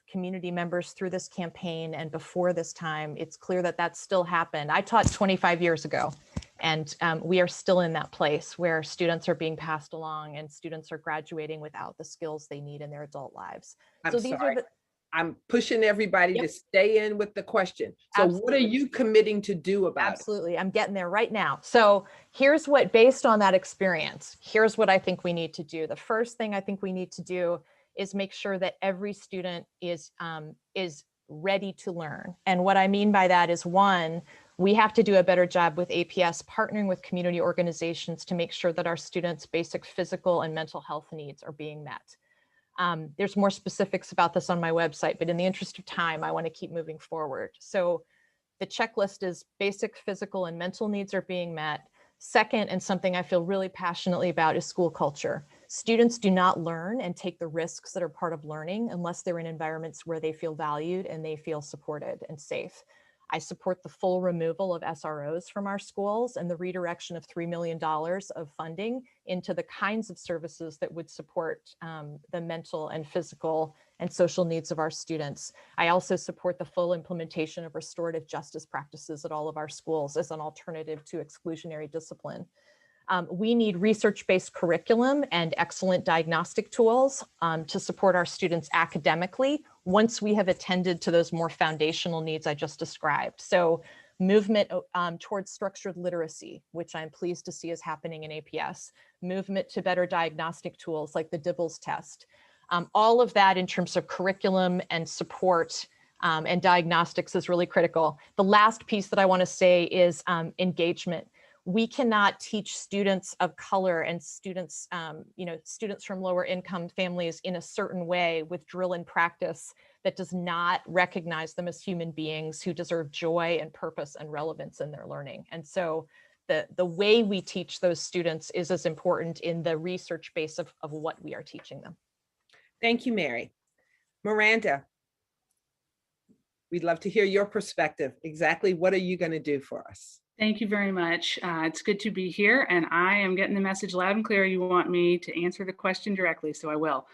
community members through this campaign and before this time. It's clear that that still happened. I taught 25 years ago, and we are still in that place where students are being passed along and students are graduating without the skills they need in their adult lives. I'm pushing everybody to stay in with the question. So what are you committing to do about it? Absolutely. I'm getting there right now. So here's what, based on that experience, here's what I think we need to do. The first thing I think we need to do is make sure that every student is ready to learn. And what I mean by that is, one, we have to do a better job with APS partnering with community organizations to make sure that our students' basic physical and mental health needs are being met. There's more specifics about this on my website, but in the interest of time, I want to keep moving forward. So the checklist is basic physical and mental needs are being met. Second, and something I feel really passionately about, is school culture. Students do not learn and take the risks that are part of learning unless they're in environments where they feel valued and they feel supported and safe. I support the full removal of SROs from our schools and the redirection of $3 million of funding into the kinds of services that would support the mental and physical and social needs of our students. I also support the full implementation of restorative justice practices at all of our schools as an alternative to exclusionary discipline. We need research-based curriculum and excellent diagnostic tools to support our students academically once we have attended to those more foundational needs I just described. So movement towards structured literacy, which I'm pleased to see is happening in APS, movement to better diagnostic tools like the DIBELS test. All of that in terms of curriculum and support and diagnostics is really critical. The last piece that I want to say is engagement. We cannot teach students of color and students, students from lower income families in a certain way with drill and practice that does not recognize them as human beings who deserve joy and purpose and relevance in their learning. And so the way we teach those students is as important in the research base of what we are teaching them. Thank you, Mary. Miranda, we'd love to hear your perspective. Exactly what are you going to do for us? Thank you very much. It's good to be here, and I am getting the message loud and clear. You want me to answer the question directly, so I will.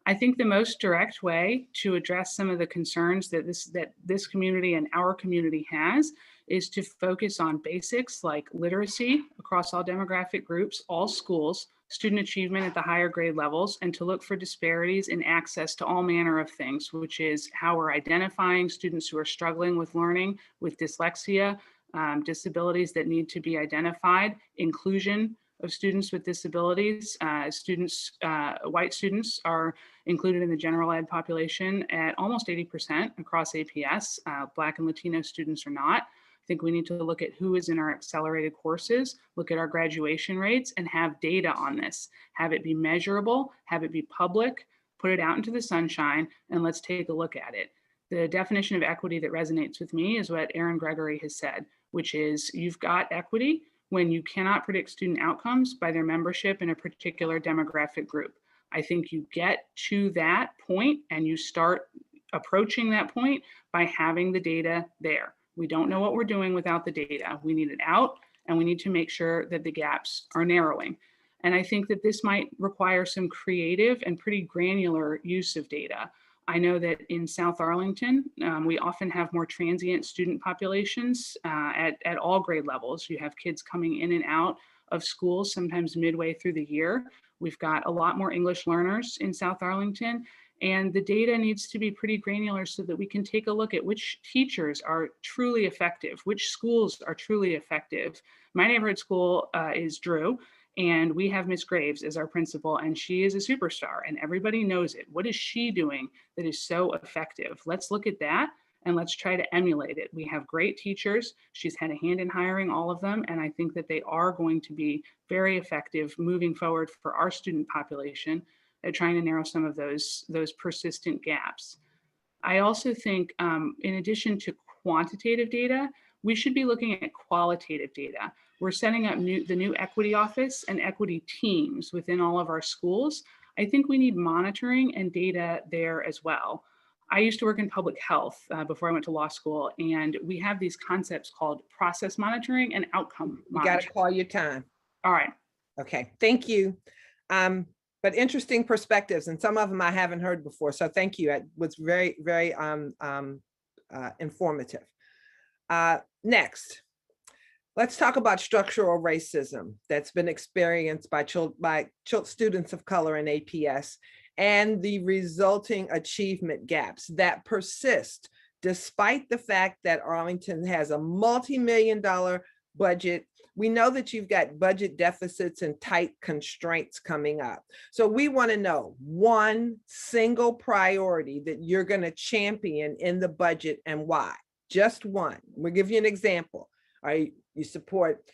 I think the most direct way to address some of the concerns that this community and our community has is to focus on basics like literacy across all demographic groups, all schools, student achievement at the higher grade levels, and to look for disparities in access to all manner of things, which is how we're identifying students who are struggling with learning, with dyslexia, disabilities that need to be identified, inclusion of students with disabilities. White students are included in the general ed population at almost 80% across APS. Black and Latino students are not. I think we need to look at who is in our accelerated courses, look at our graduation rates, and have data on this. Have it be measurable, have it be public, put it out into the sunshine, and let's take a look at it. The definition of equity that resonates with me is what Erin Gregory has said, which is you've got equity when you cannot predict student outcomes by their membership in a particular demographic group. I think you get to that point and you start approaching that point by having the data there. We don't know what we're doing without the data. We need it out, and we need to make sure that the gaps are narrowing. And I think that this might require some creative and pretty granular use of data. I know that in South Arlington, we often have more transient student populations at all grade levels. You have kids coming in and out of school sometimes midway through the year. We've got a lot more English learners in South Arlington, and the data needs to be pretty granular so that we can take a look at which teachers are truly effective, which schools are truly effective. My neighborhood school is Drew, and we have Miss Graves as our principal, and she is a superstar and everybody knows it. What is she doing that is so effective? Let's look at that and let's try to emulate it. We have great teachers. She's had a hand in hiring all of them, and I think that they are going to be very effective moving forward for our student population at trying to narrow some of those persistent gaps. I also think in addition to quantitative data, we should be looking at qualitative data. We're setting up the new equity office and equity teams within all of our schools. I think we need monitoring and data there as well. I used to work in public health before I went to law school, and we have these concepts called process monitoring and outcome monitoring. You got to call your time. All right. Okay, thank you. But interesting perspectives, and some of them I haven't heard before. So thank you. It was very, very informative. Next, let's talk about structural racism that's been experienced by students of color in APS and the resulting achievement gaps that persist despite the fact that Arlington has a multi-million-dollar budget. We know that you've got budget deficits and tight constraints coming up. So we want to know one single priority that you're going to champion in the budget and why. Just one. We'll give you an example. You support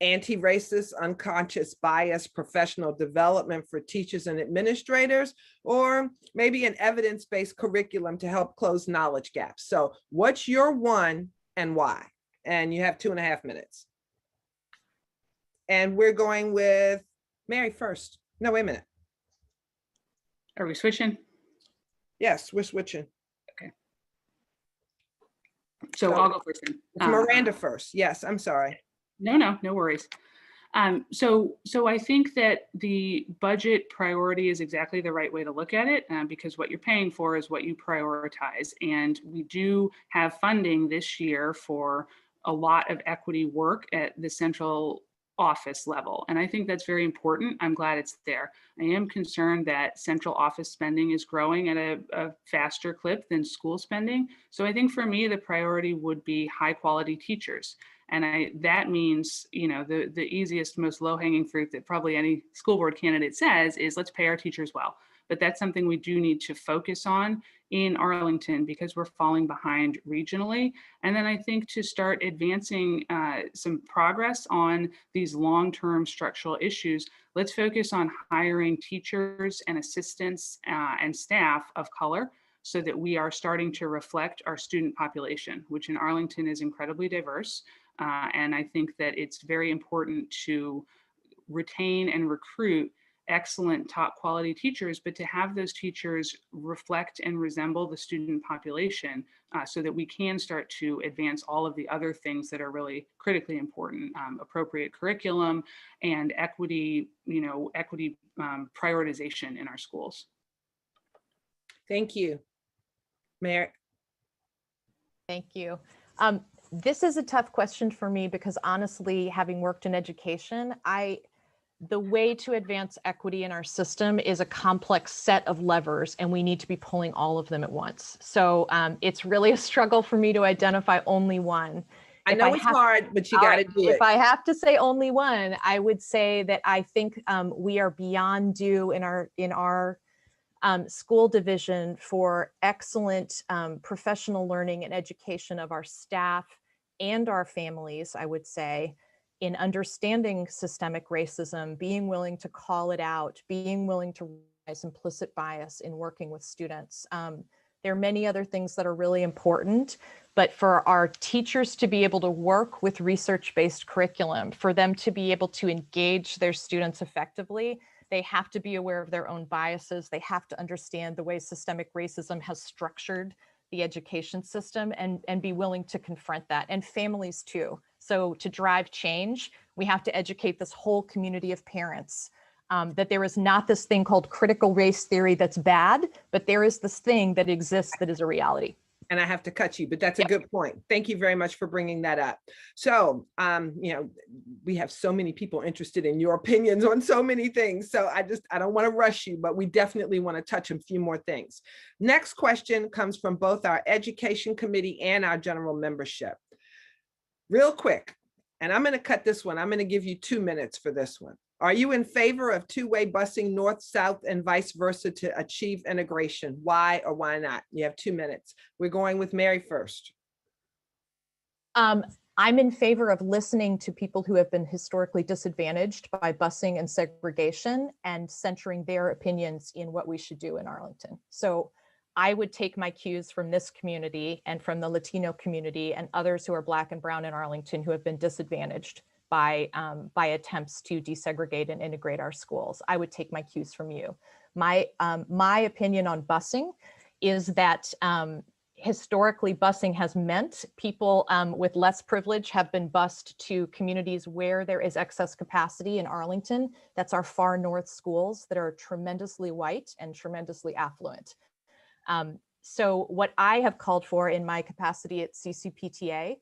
anti-racist, unconscious bias, professional development for teachers and administrators, or maybe an evidence-based curriculum to help close knowledge gaps. So what's your one and why? And you have 2.5 minutes. And we're going with Mary first. No, wait a minute. Are we switching? Yes, we're switching. Okay. So I'll go first then. It's Miranda first. Yes, I'm sorry. No worries. So I think that the budget priority is exactly the right way to look at it because what you're paying for is what you prioritize. And we do have funding this year for a lot of equity work at the central office level. And I think that's very important. I'm glad it's there. I am concerned that central office spending is growing at a faster clip than school spending. So I think for me, the priority would be high quality teachers. And that means, you know, the easiest, most low hanging fruit that probably any school board candidate says is let's pay our teachers well. But that's something we do need to focus on in Arlington because we're falling behind regionally. And then I think to start advancing some progress on these long-term structural issues, let's focus on hiring teachers and assistants and staff of color so that we are starting to reflect our student population, which in Arlington is incredibly diverse. And I think that it's very important to retain and recruit excellent top quality teachers, but to have those teachers reflect and resemble the student population so that we can start to advance all of the other things that are really critically important, appropriate curriculum and equity, equity prioritization in our schools. Thank you. Mayor. Thank you. This is a tough question for me because honestly, having worked in education, the way to advance equity in our system is a complex set of levers, and we need to be pulling all of them at once. So it's really a struggle for me to identify only one. I know it's hard, but you got to do it. If I have to say only one, I would say that I think we are beyond due in our school division for excellent professional learning and education of our staff and our families, I would say, in understanding systemic racism, being willing to call it out, being willing to recognize implicit bias in working with students. There are many other things that are really important, but for our teachers to be able to work with research-based curriculum, for them to be able to engage their students effectively, they have to be aware of their own biases. They have to understand the way systemic racism has structured the education system and be willing to confront that, and families too. So to drive change, we have to educate this whole community of parents that there is not this thing called critical race theory that's bad, but there is this thing that exists that is a reality. And I have to cut you, but that's a good point. Thank you very much for bringing that up. So, we have so many people interested in your opinions on so many things. So I don't want to rush you, but we definitely want to touch a few more things. Next question comes from both our education committee and our general membership. Real quick, and I'm going to cut this one. I'm going to give you 2 minutes for this one. Are you in favor of two-way busing north, south, and vice versa to achieve integration? Why or why not? You have 2 minutes. We're going with Mary first. I'm in favor of listening to people who have been historically disadvantaged by busing and segregation and centering their opinions in what we should do in Arlington. So I would take my cues from this community and from the Latino community and others who are Black and Brown in Arlington who have been disadvantaged by attempts to desegregate and integrate our schools. I would take my cues from you. My opinion on busing is that historically busing has meant people with less privilege have been bused to communities where there is excess capacity. In Arlington, that's our far north schools that are tremendously white and tremendously affluent. So what I have called for in my capacity at CCPTA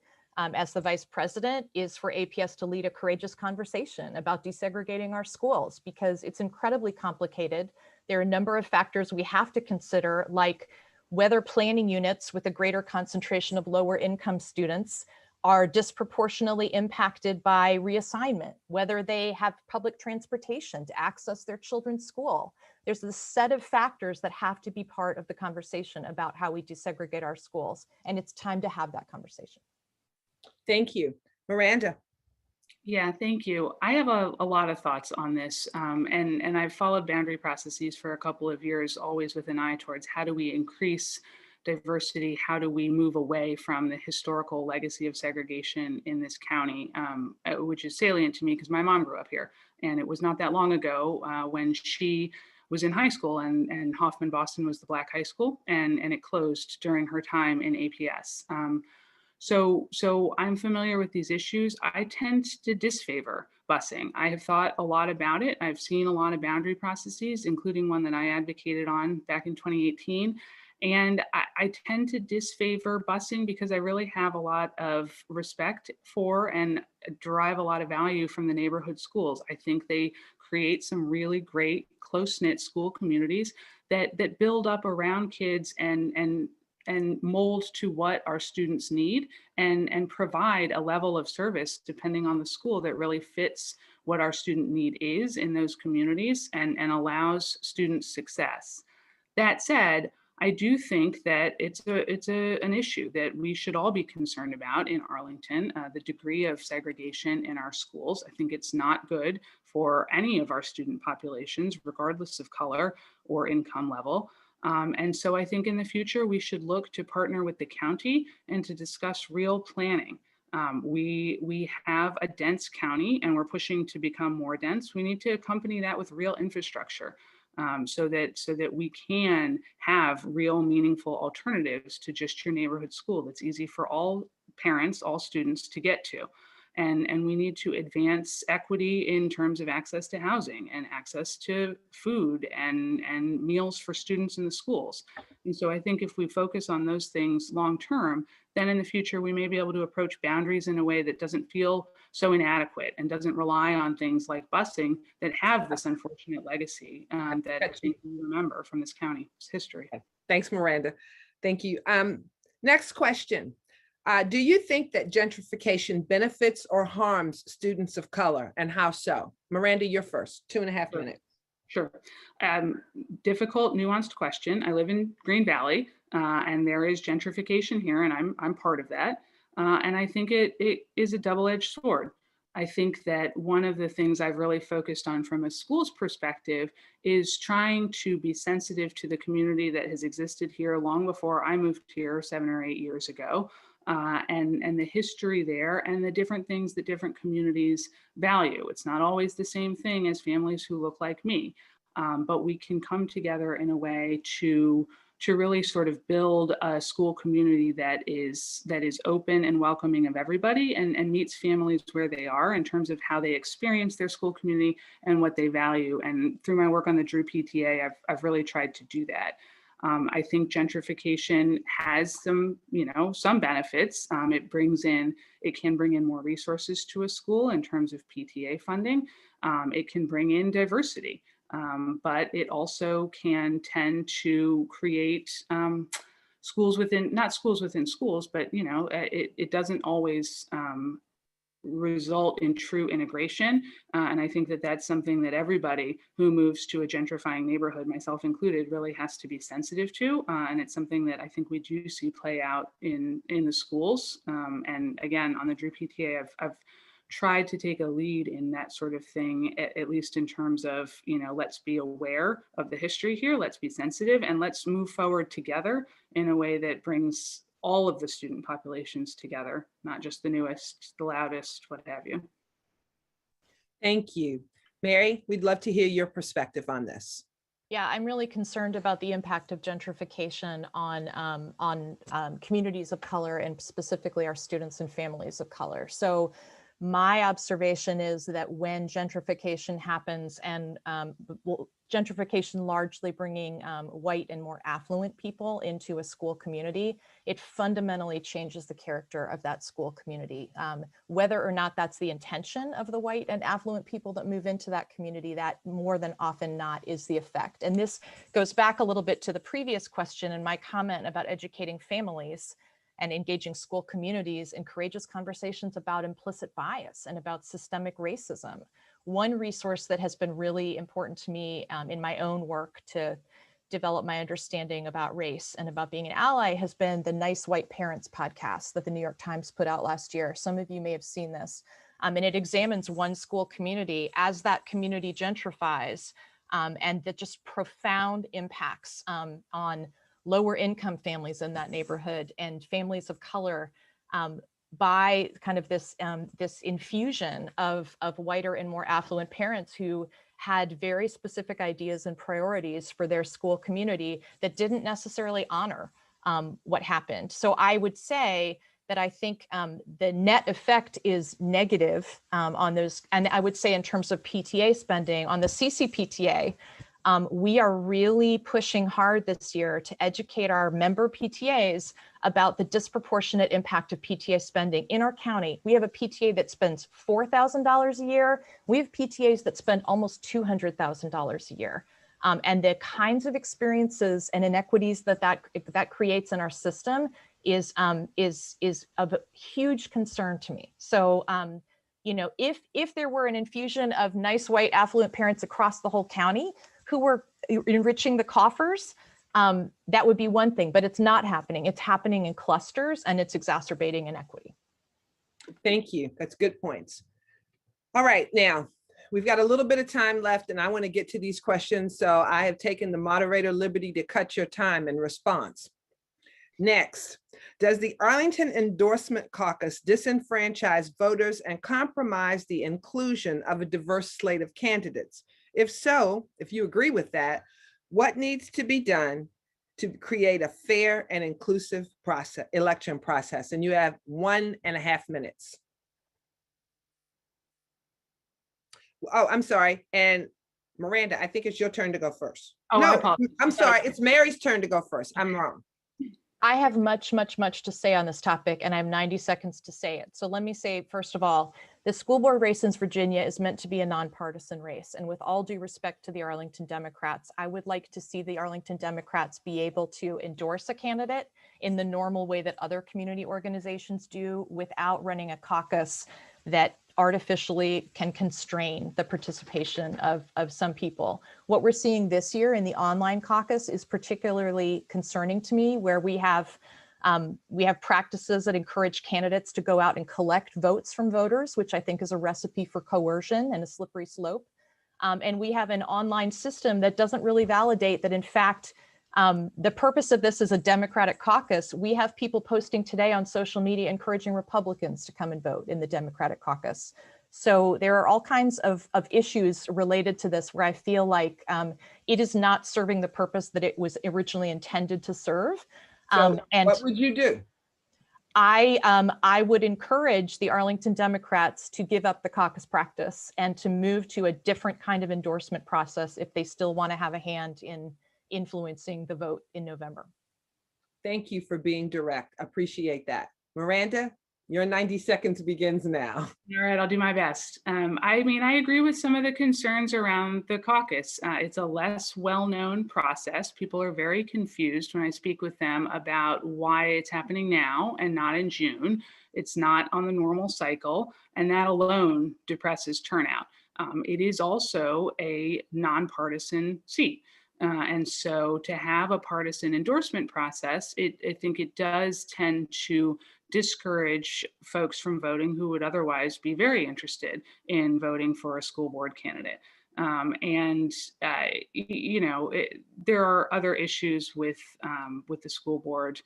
as the vice president is for APS to lead a courageous conversation about desegregating our schools because it's incredibly complicated. There are a number of factors we have to consider, like whether planning units with a greater concentration of lower income students are disproportionately impacted by reassignment, whether they have public transportation to access their children's school. There's this set of factors that have to be part of the conversation about how we desegregate our schools, and it's time to have that conversation. Thank you. Miranda. Yeah, thank you. I have a lot of thoughts on this, and I've followed boundary processes for a couple of years, always with an eye towards how do we increase diversity, how do we move away from the historical legacy of segregation in this county, which is salient to me because my mom grew up here, and it was not that long ago when she was in high school and Hoffman Boston was the Black high school, and it closed during her time in APS. So I'm familiar with these issues. I tend to disfavor busing. I have thought a lot about it. I've seen a lot of boundary processes, including one that I advocated on back in 2018. And I tend to disfavor busing because I really have a lot of respect for and derive a lot of value from the neighborhood schools. I think they create some really great close-knit school communities that build up around kids and mold to what our students need and provide a level of service depending on the school that really fits what our student need is in those communities and allows student success. That said, I do think that it's an issue that we should all be concerned about in Arlington, the degree of segregation in our schools. I think it's not good for any of our student populations, regardless of color or income level. And so I think in the future, we should look to partner with the county and to discuss real planning. We have a dense county and we're pushing to become more dense. We need to accompany that with real infrastructure. So that we can have real meaningful alternatives to just your neighborhood school that's easy for all parents, all students to get to. And we need to advance equity in terms of access to housing and access to food and meals for students in the schools. And so I think if we focus on those things long term, then in the future, we may be able to approach boundaries in a way that doesn't feel so inadequate and doesn't rely on things like busing that have this unfortunate legacy that I think we remember from this county's history. Thanks, Miranda. Thank you. Next question. Do you think that gentrification benefits or harms students of color, and how so? Miranda, you're first, 2.5 minutes. Sure. Difficult, nuanced question. I live in Green Valley, and there is gentrification here, and I'm part of that. And I think it is a double-edged sword. I think that one of the things I've really focused on from a school's perspective is trying to be sensitive to the community that has existed here long before I moved here 7 or 8 years ago. And the history there and the different things that different communities value. It's not always the same thing as families who look like me, but we can come together in a way to really sort of build a school community that is open and welcoming of everybody and meets families where they are in terms of how they experience their school community and what they value. And through my work on the Drew PTA, I've really tried to do that. I think gentrification has some benefits. It can bring in more resources to a school in terms of PTA funding. It can bring in diversity, but it also can tend to create schools within, not schools within schools, but it doesn't always result in true integration. And I think that that's something that everybody who moves to a gentrifying neighborhood, myself included, really has to be sensitive to. And it's something that I think we do see play out in the schools. And again, on the Drew PTA, I've tried to take a lead in that sort of thing, at least in terms of, let's be aware of the history here, let's be sensitive, and let's move forward together in a way that brings all of the student populations together, not just the newest, the loudest, what have you. Thank you. Mary, we'd love to hear your perspective on this. Yeah, I'm really concerned about the impact of gentrification on communities of color and specifically our students and families of color. So my observation is that when gentrification happens, and gentrification largely bringing white and more affluent people into a school community, it fundamentally changes the character of that school community. Whether or not that's the intention of the white and affluent people that move into that community, that more than often not is the effect. And this goes back a little bit to the previous question and my comment about educating families and engaging school communities in courageous conversations about implicit bias and about systemic racism. One resource that has been really important to me in my own work to develop my understanding about race and about being an ally has been the Nice White Parents podcast that the New York Times put out last year. Some of you may have seen this. And it examines one school community as that community gentrifies and the just profound impacts on lower income families in that neighborhood and families of color by kind of this infusion of whiter and more affluent parents who had very specific ideas and priorities for their school community that didn't necessarily honor what happened. So I would say that I think the net effect is negative on those. And I would say in terms of PTA spending on the CCPTA, We are really pushing hard this year to educate our member PTAs about the disproportionate impact of PTA spending in our county. We have a PTA that spends $4,000 a year. We have PTAs that spend almost $200,000 a year. And the kinds of experiences and inequities that creates in our system is of huge concern to me. So, you know, if there were an infusion of nice white affluent parents across the whole county who were enriching the coffers, that would be one thing, but it's not happening. It's happening in clusters and it's exacerbating inequity. Thank you. That's good points. All right, now we've got a little bit of time left and I want to get to these questions. So I have taken the moderator liberty to cut your time in response. Next, does the Arlington Endorsement Caucus disenfranchise voters and compromise the inclusion of a diverse slate of candidates? If so, if you agree with that, what needs to be done to create a fair and inclusive election process? And you have 1.5 minutes. Oh, I'm sorry. And Miranda, I think it's your turn to go first. Oh, no, I'm sorry. It's Mary's turn to go first. I'm wrong. I have much to say on this topic, and I have 90 seconds to say it. So let me say, first of all, the school board race in Virginia is meant to be a nonpartisan race. And with all due respect to the Arlington Democrats, I would like to see the Arlington Democrats be able to endorse a candidate in the normal way that other community organizations do without running a caucus that artificially can constrain the participation of some people. What we're seeing this year in the online caucus is particularly concerning to me, where we have practices that encourage candidates to go out and collect votes from voters, which I think is a recipe for coercion and a slippery slope. And we have an online system that doesn't really validate that, in fact, the purpose of this is a Democratic caucus. We have people posting today on social media encouraging Republicans to come and vote in the Democratic caucus. So there are all kinds of issues related to this where I feel like it is not serving the purpose that it was originally intended to serve. So and what would you do? I would encourage the Arlington Democrats to give up the caucus practice and to move to a different kind of endorsement process if they still want to have a hand in influencing the vote in November. Thank you for being direct. Appreciate that. Miranda, your 90 seconds begins now. All right, I'll do my best. I mean, I agree with some of the concerns around the caucus. It's a less well-known process. People are very confused when I speak with them about why it's happening now and not in June. It's not on the normal cycle, and that alone depresses turnout. It is also a nonpartisan seat. And so to have a partisan endorsement process, I think it does tend to discourage folks from voting who would otherwise be very interested in voting for a school board candidate. You know, there are other issues with the school board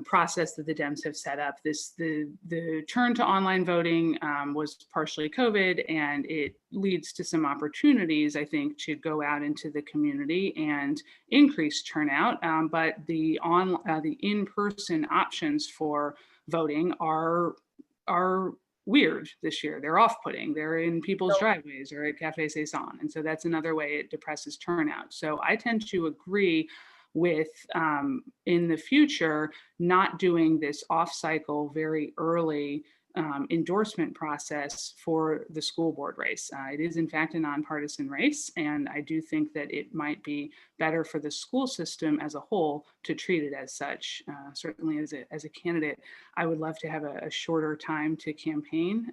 process that the Dems have set up. The turn to online voting was partially COVID, and it leads to some opportunities, I think, to go out into the community and increase turnout. But the in-person options for voting are weird this year. They're off-putting. They're in people's driveways or at Cafe Saison, and so that's another way it depresses turnout. So I tend to agree with in the future not doing this off-cycle very early endorsement process for the school board race. It is in fact a nonpartisan race, and I do think that it might be better for the school system as a whole to treat it as such. Certainly as a candidate, I would love to have a shorter time to campaign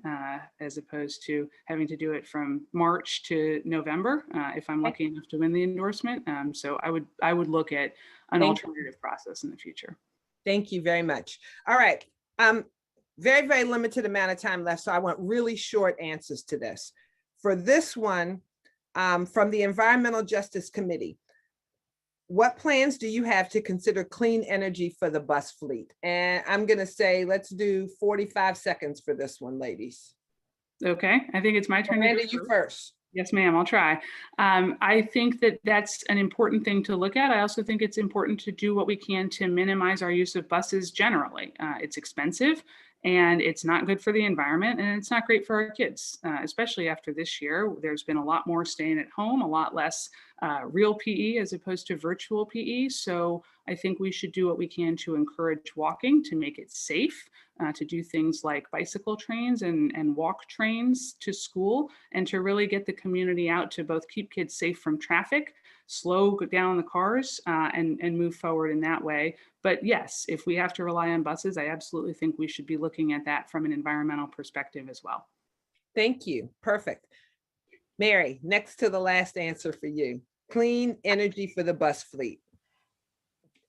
as opposed to having to do it from March to November if I'm lucky enough to win the endorsement. So I would look at an alternative process in the future. Thank you very much. All right. Very, very limited amount of time left, so I want really short answers to this. For this one, from the Environmental Justice Committee, what plans do you have to consider clean energy for the bus fleet? And I'm gonna say, let's do 45 seconds for this one, ladies. Okay, I think it's my turn. Miranda, you first. Yes, ma'am, I'll try. I think that that's an important thing to look at. I also think it's important to do what we can to minimize our use of buses generally. It's expensive And it's not good for the environment, and it's not great for our kids, especially after this year. There's been a lot more staying at home, a lot less real PE as opposed to virtual PE. So I think we should do what we can to encourage walking, to make it safe, to do things like bicycle trains and walk trains to school, and to really get the community out to both keep kids safe from traffic, slow down the cars, and move forward in that way. But yes, if we have to rely on buses, I absolutely think we should be looking at that from an environmental perspective as well. Thank you. Perfect. Mary, next to the last answer for you. Clean energy for the bus fleet.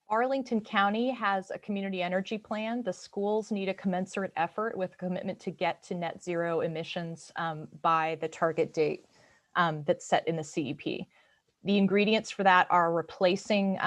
Arlington County has a community energy plan. The schools need a commensurate effort with commitment to get to net zero emissions by the target date that's set in the CEP. The ingredients for that are replacing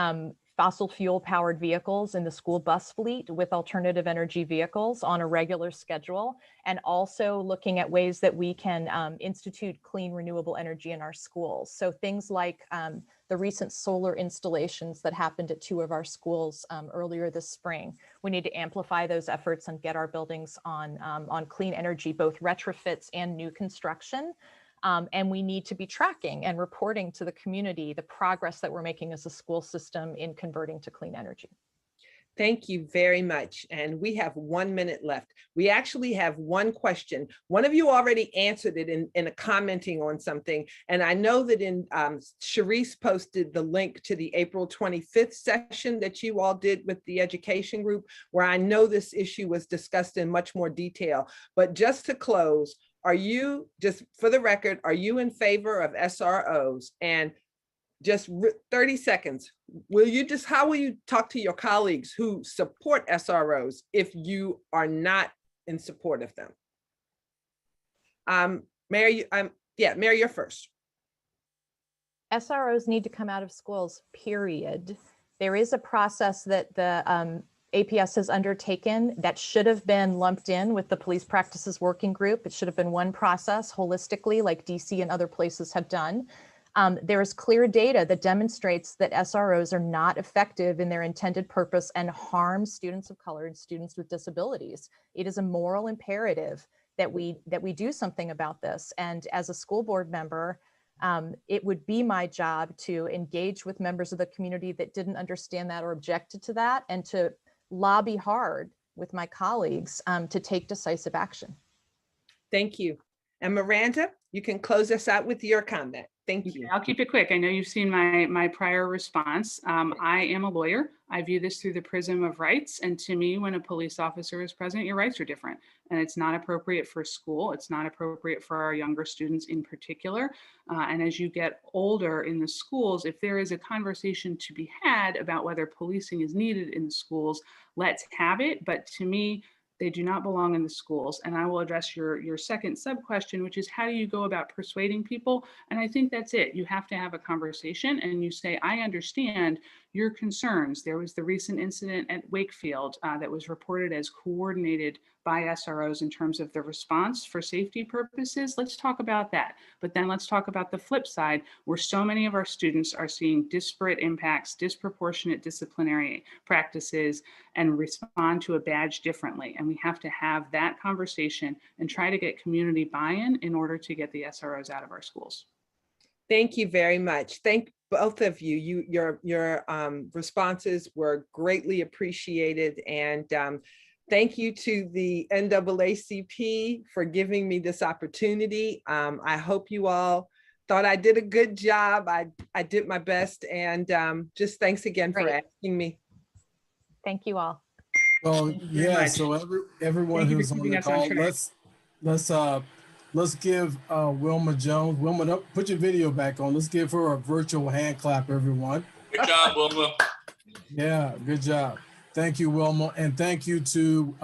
fossil fuel powered vehicles in the school bus fleet with alternative energy vehicles on a regular schedule, and also looking at ways that we can institute clean renewable energy in our schools. So things like the recent solar installations that happened at 2 of our schools earlier this spring. We need to amplify those efforts and get our buildings on clean energy, both retrofits and new construction. And we need to be tracking and reporting to the community the progress that we're making as a school system in converting to clean energy. Thank you very much. And we have 1 minute left. We actually have one question. One of you already answered it in a commenting on something. And I know that Sharice posted the link to the April 25th session that you all did with the education group, where I know this issue was discussed in much more detail. But just to close, are you, just for the record, are you in favor of SROs? And just 30 seconds, how will you talk to your colleagues who support SROs if you are not in support of them? Mary, Mary, you're first. SROs need to come out of schools, period. There is a process that the APS has undertaken that should have been lumped in with the police practices working group. It should have been one process holistically, like DC and other places have done. There is clear data that demonstrates that SROs are not effective in their intended purpose and harm students of color and students with disabilities. It is a moral imperative that we do something about this. And as a school board member, it would be my job to engage with members of the community that didn't understand that or objected to that, and to lobby hard with my colleagues to take decisive action. Thank you. And Miranda, you can close us out with your comment. Thank you. I'll keep it quick. I know you've seen my prior response. I am a lawyer. I view this through the prism of rights. And to me, when a police officer is present, your rights are different. And it's not appropriate for school. It's not appropriate for our younger students in particular. And as you get older in the schools, if there is a conversation to be had about whether policing is needed in the schools, let's have it. But to me, they do not belong in the schools. And I will address your second sub question, which is how do you go about persuading people? And I think that's it. You have to have a conversation and you say, I understand your concerns. There was the recent incident at Wakefield that was reported as coordinated by SROs in terms of the response for safety purposes. Let's talk about that. But then let's talk about the flip side, where so many of our students are seeing disparate impacts, disproportionate disciplinary practices, and respond to a badge differently. And we have to have that conversation and try to get community buy-in in order to get the SROs out of our schools. Thank you very much. Thank both of you. Your responses were greatly appreciated, and thank you to the NAACP for giving me this opportunity. I hope you all thought I did a good job. I did my best, and just thanks again for asking me. Thank you all. Well, yeah. So everyone who's on the call, let's give Wilma Jones. Wilma, put your video back on. Let's give her a virtual hand clap, everyone. Good job, Wilma. Yeah, good job. Thank you, Wilma. And thank you to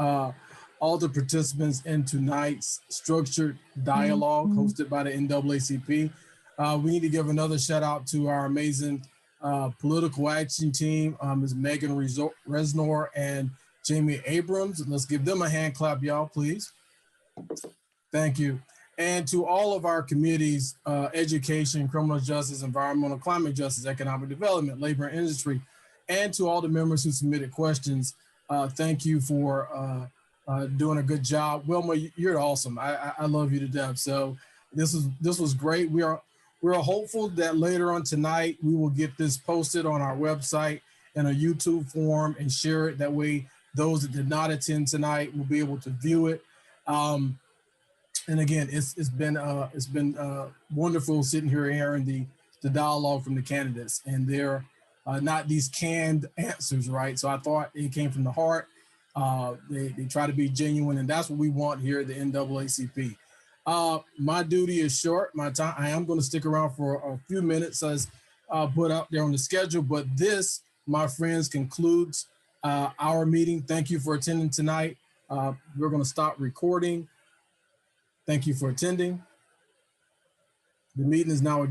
all the participants in tonight's structured dialogue hosted by the NAACP. We need to give another shout out to our amazing political action team, Ms. Megan Resnor and Jamie Abrams. Let's give them a hand clap, y'all, please. Thank you. And to all of our committees, education, criminal justice, environmental, climate justice, economic development, labor and industry, and to all the members who submitted questions, thank you for doing a good job. Wilma, you're awesome. I love you to death. So this was great. We're hopeful that later on tonight we will get this posted on our website in a YouTube form and share it. That way, those that did not attend tonight will be able to view it. And again, it's been wonderful sitting here hearing the dialogue from the candidates, and they're not these canned answers, right? So I thought it came from the heart. They try to be genuine, and that's what we want here at the NAACP. My duty is short. My time, I am going to stick around for a few minutes as put out there on the schedule, but this, my friends, concludes our meeting. Thank you for attending tonight. We're going to stop recording. Thank you for attending. The meeting is now adjourned.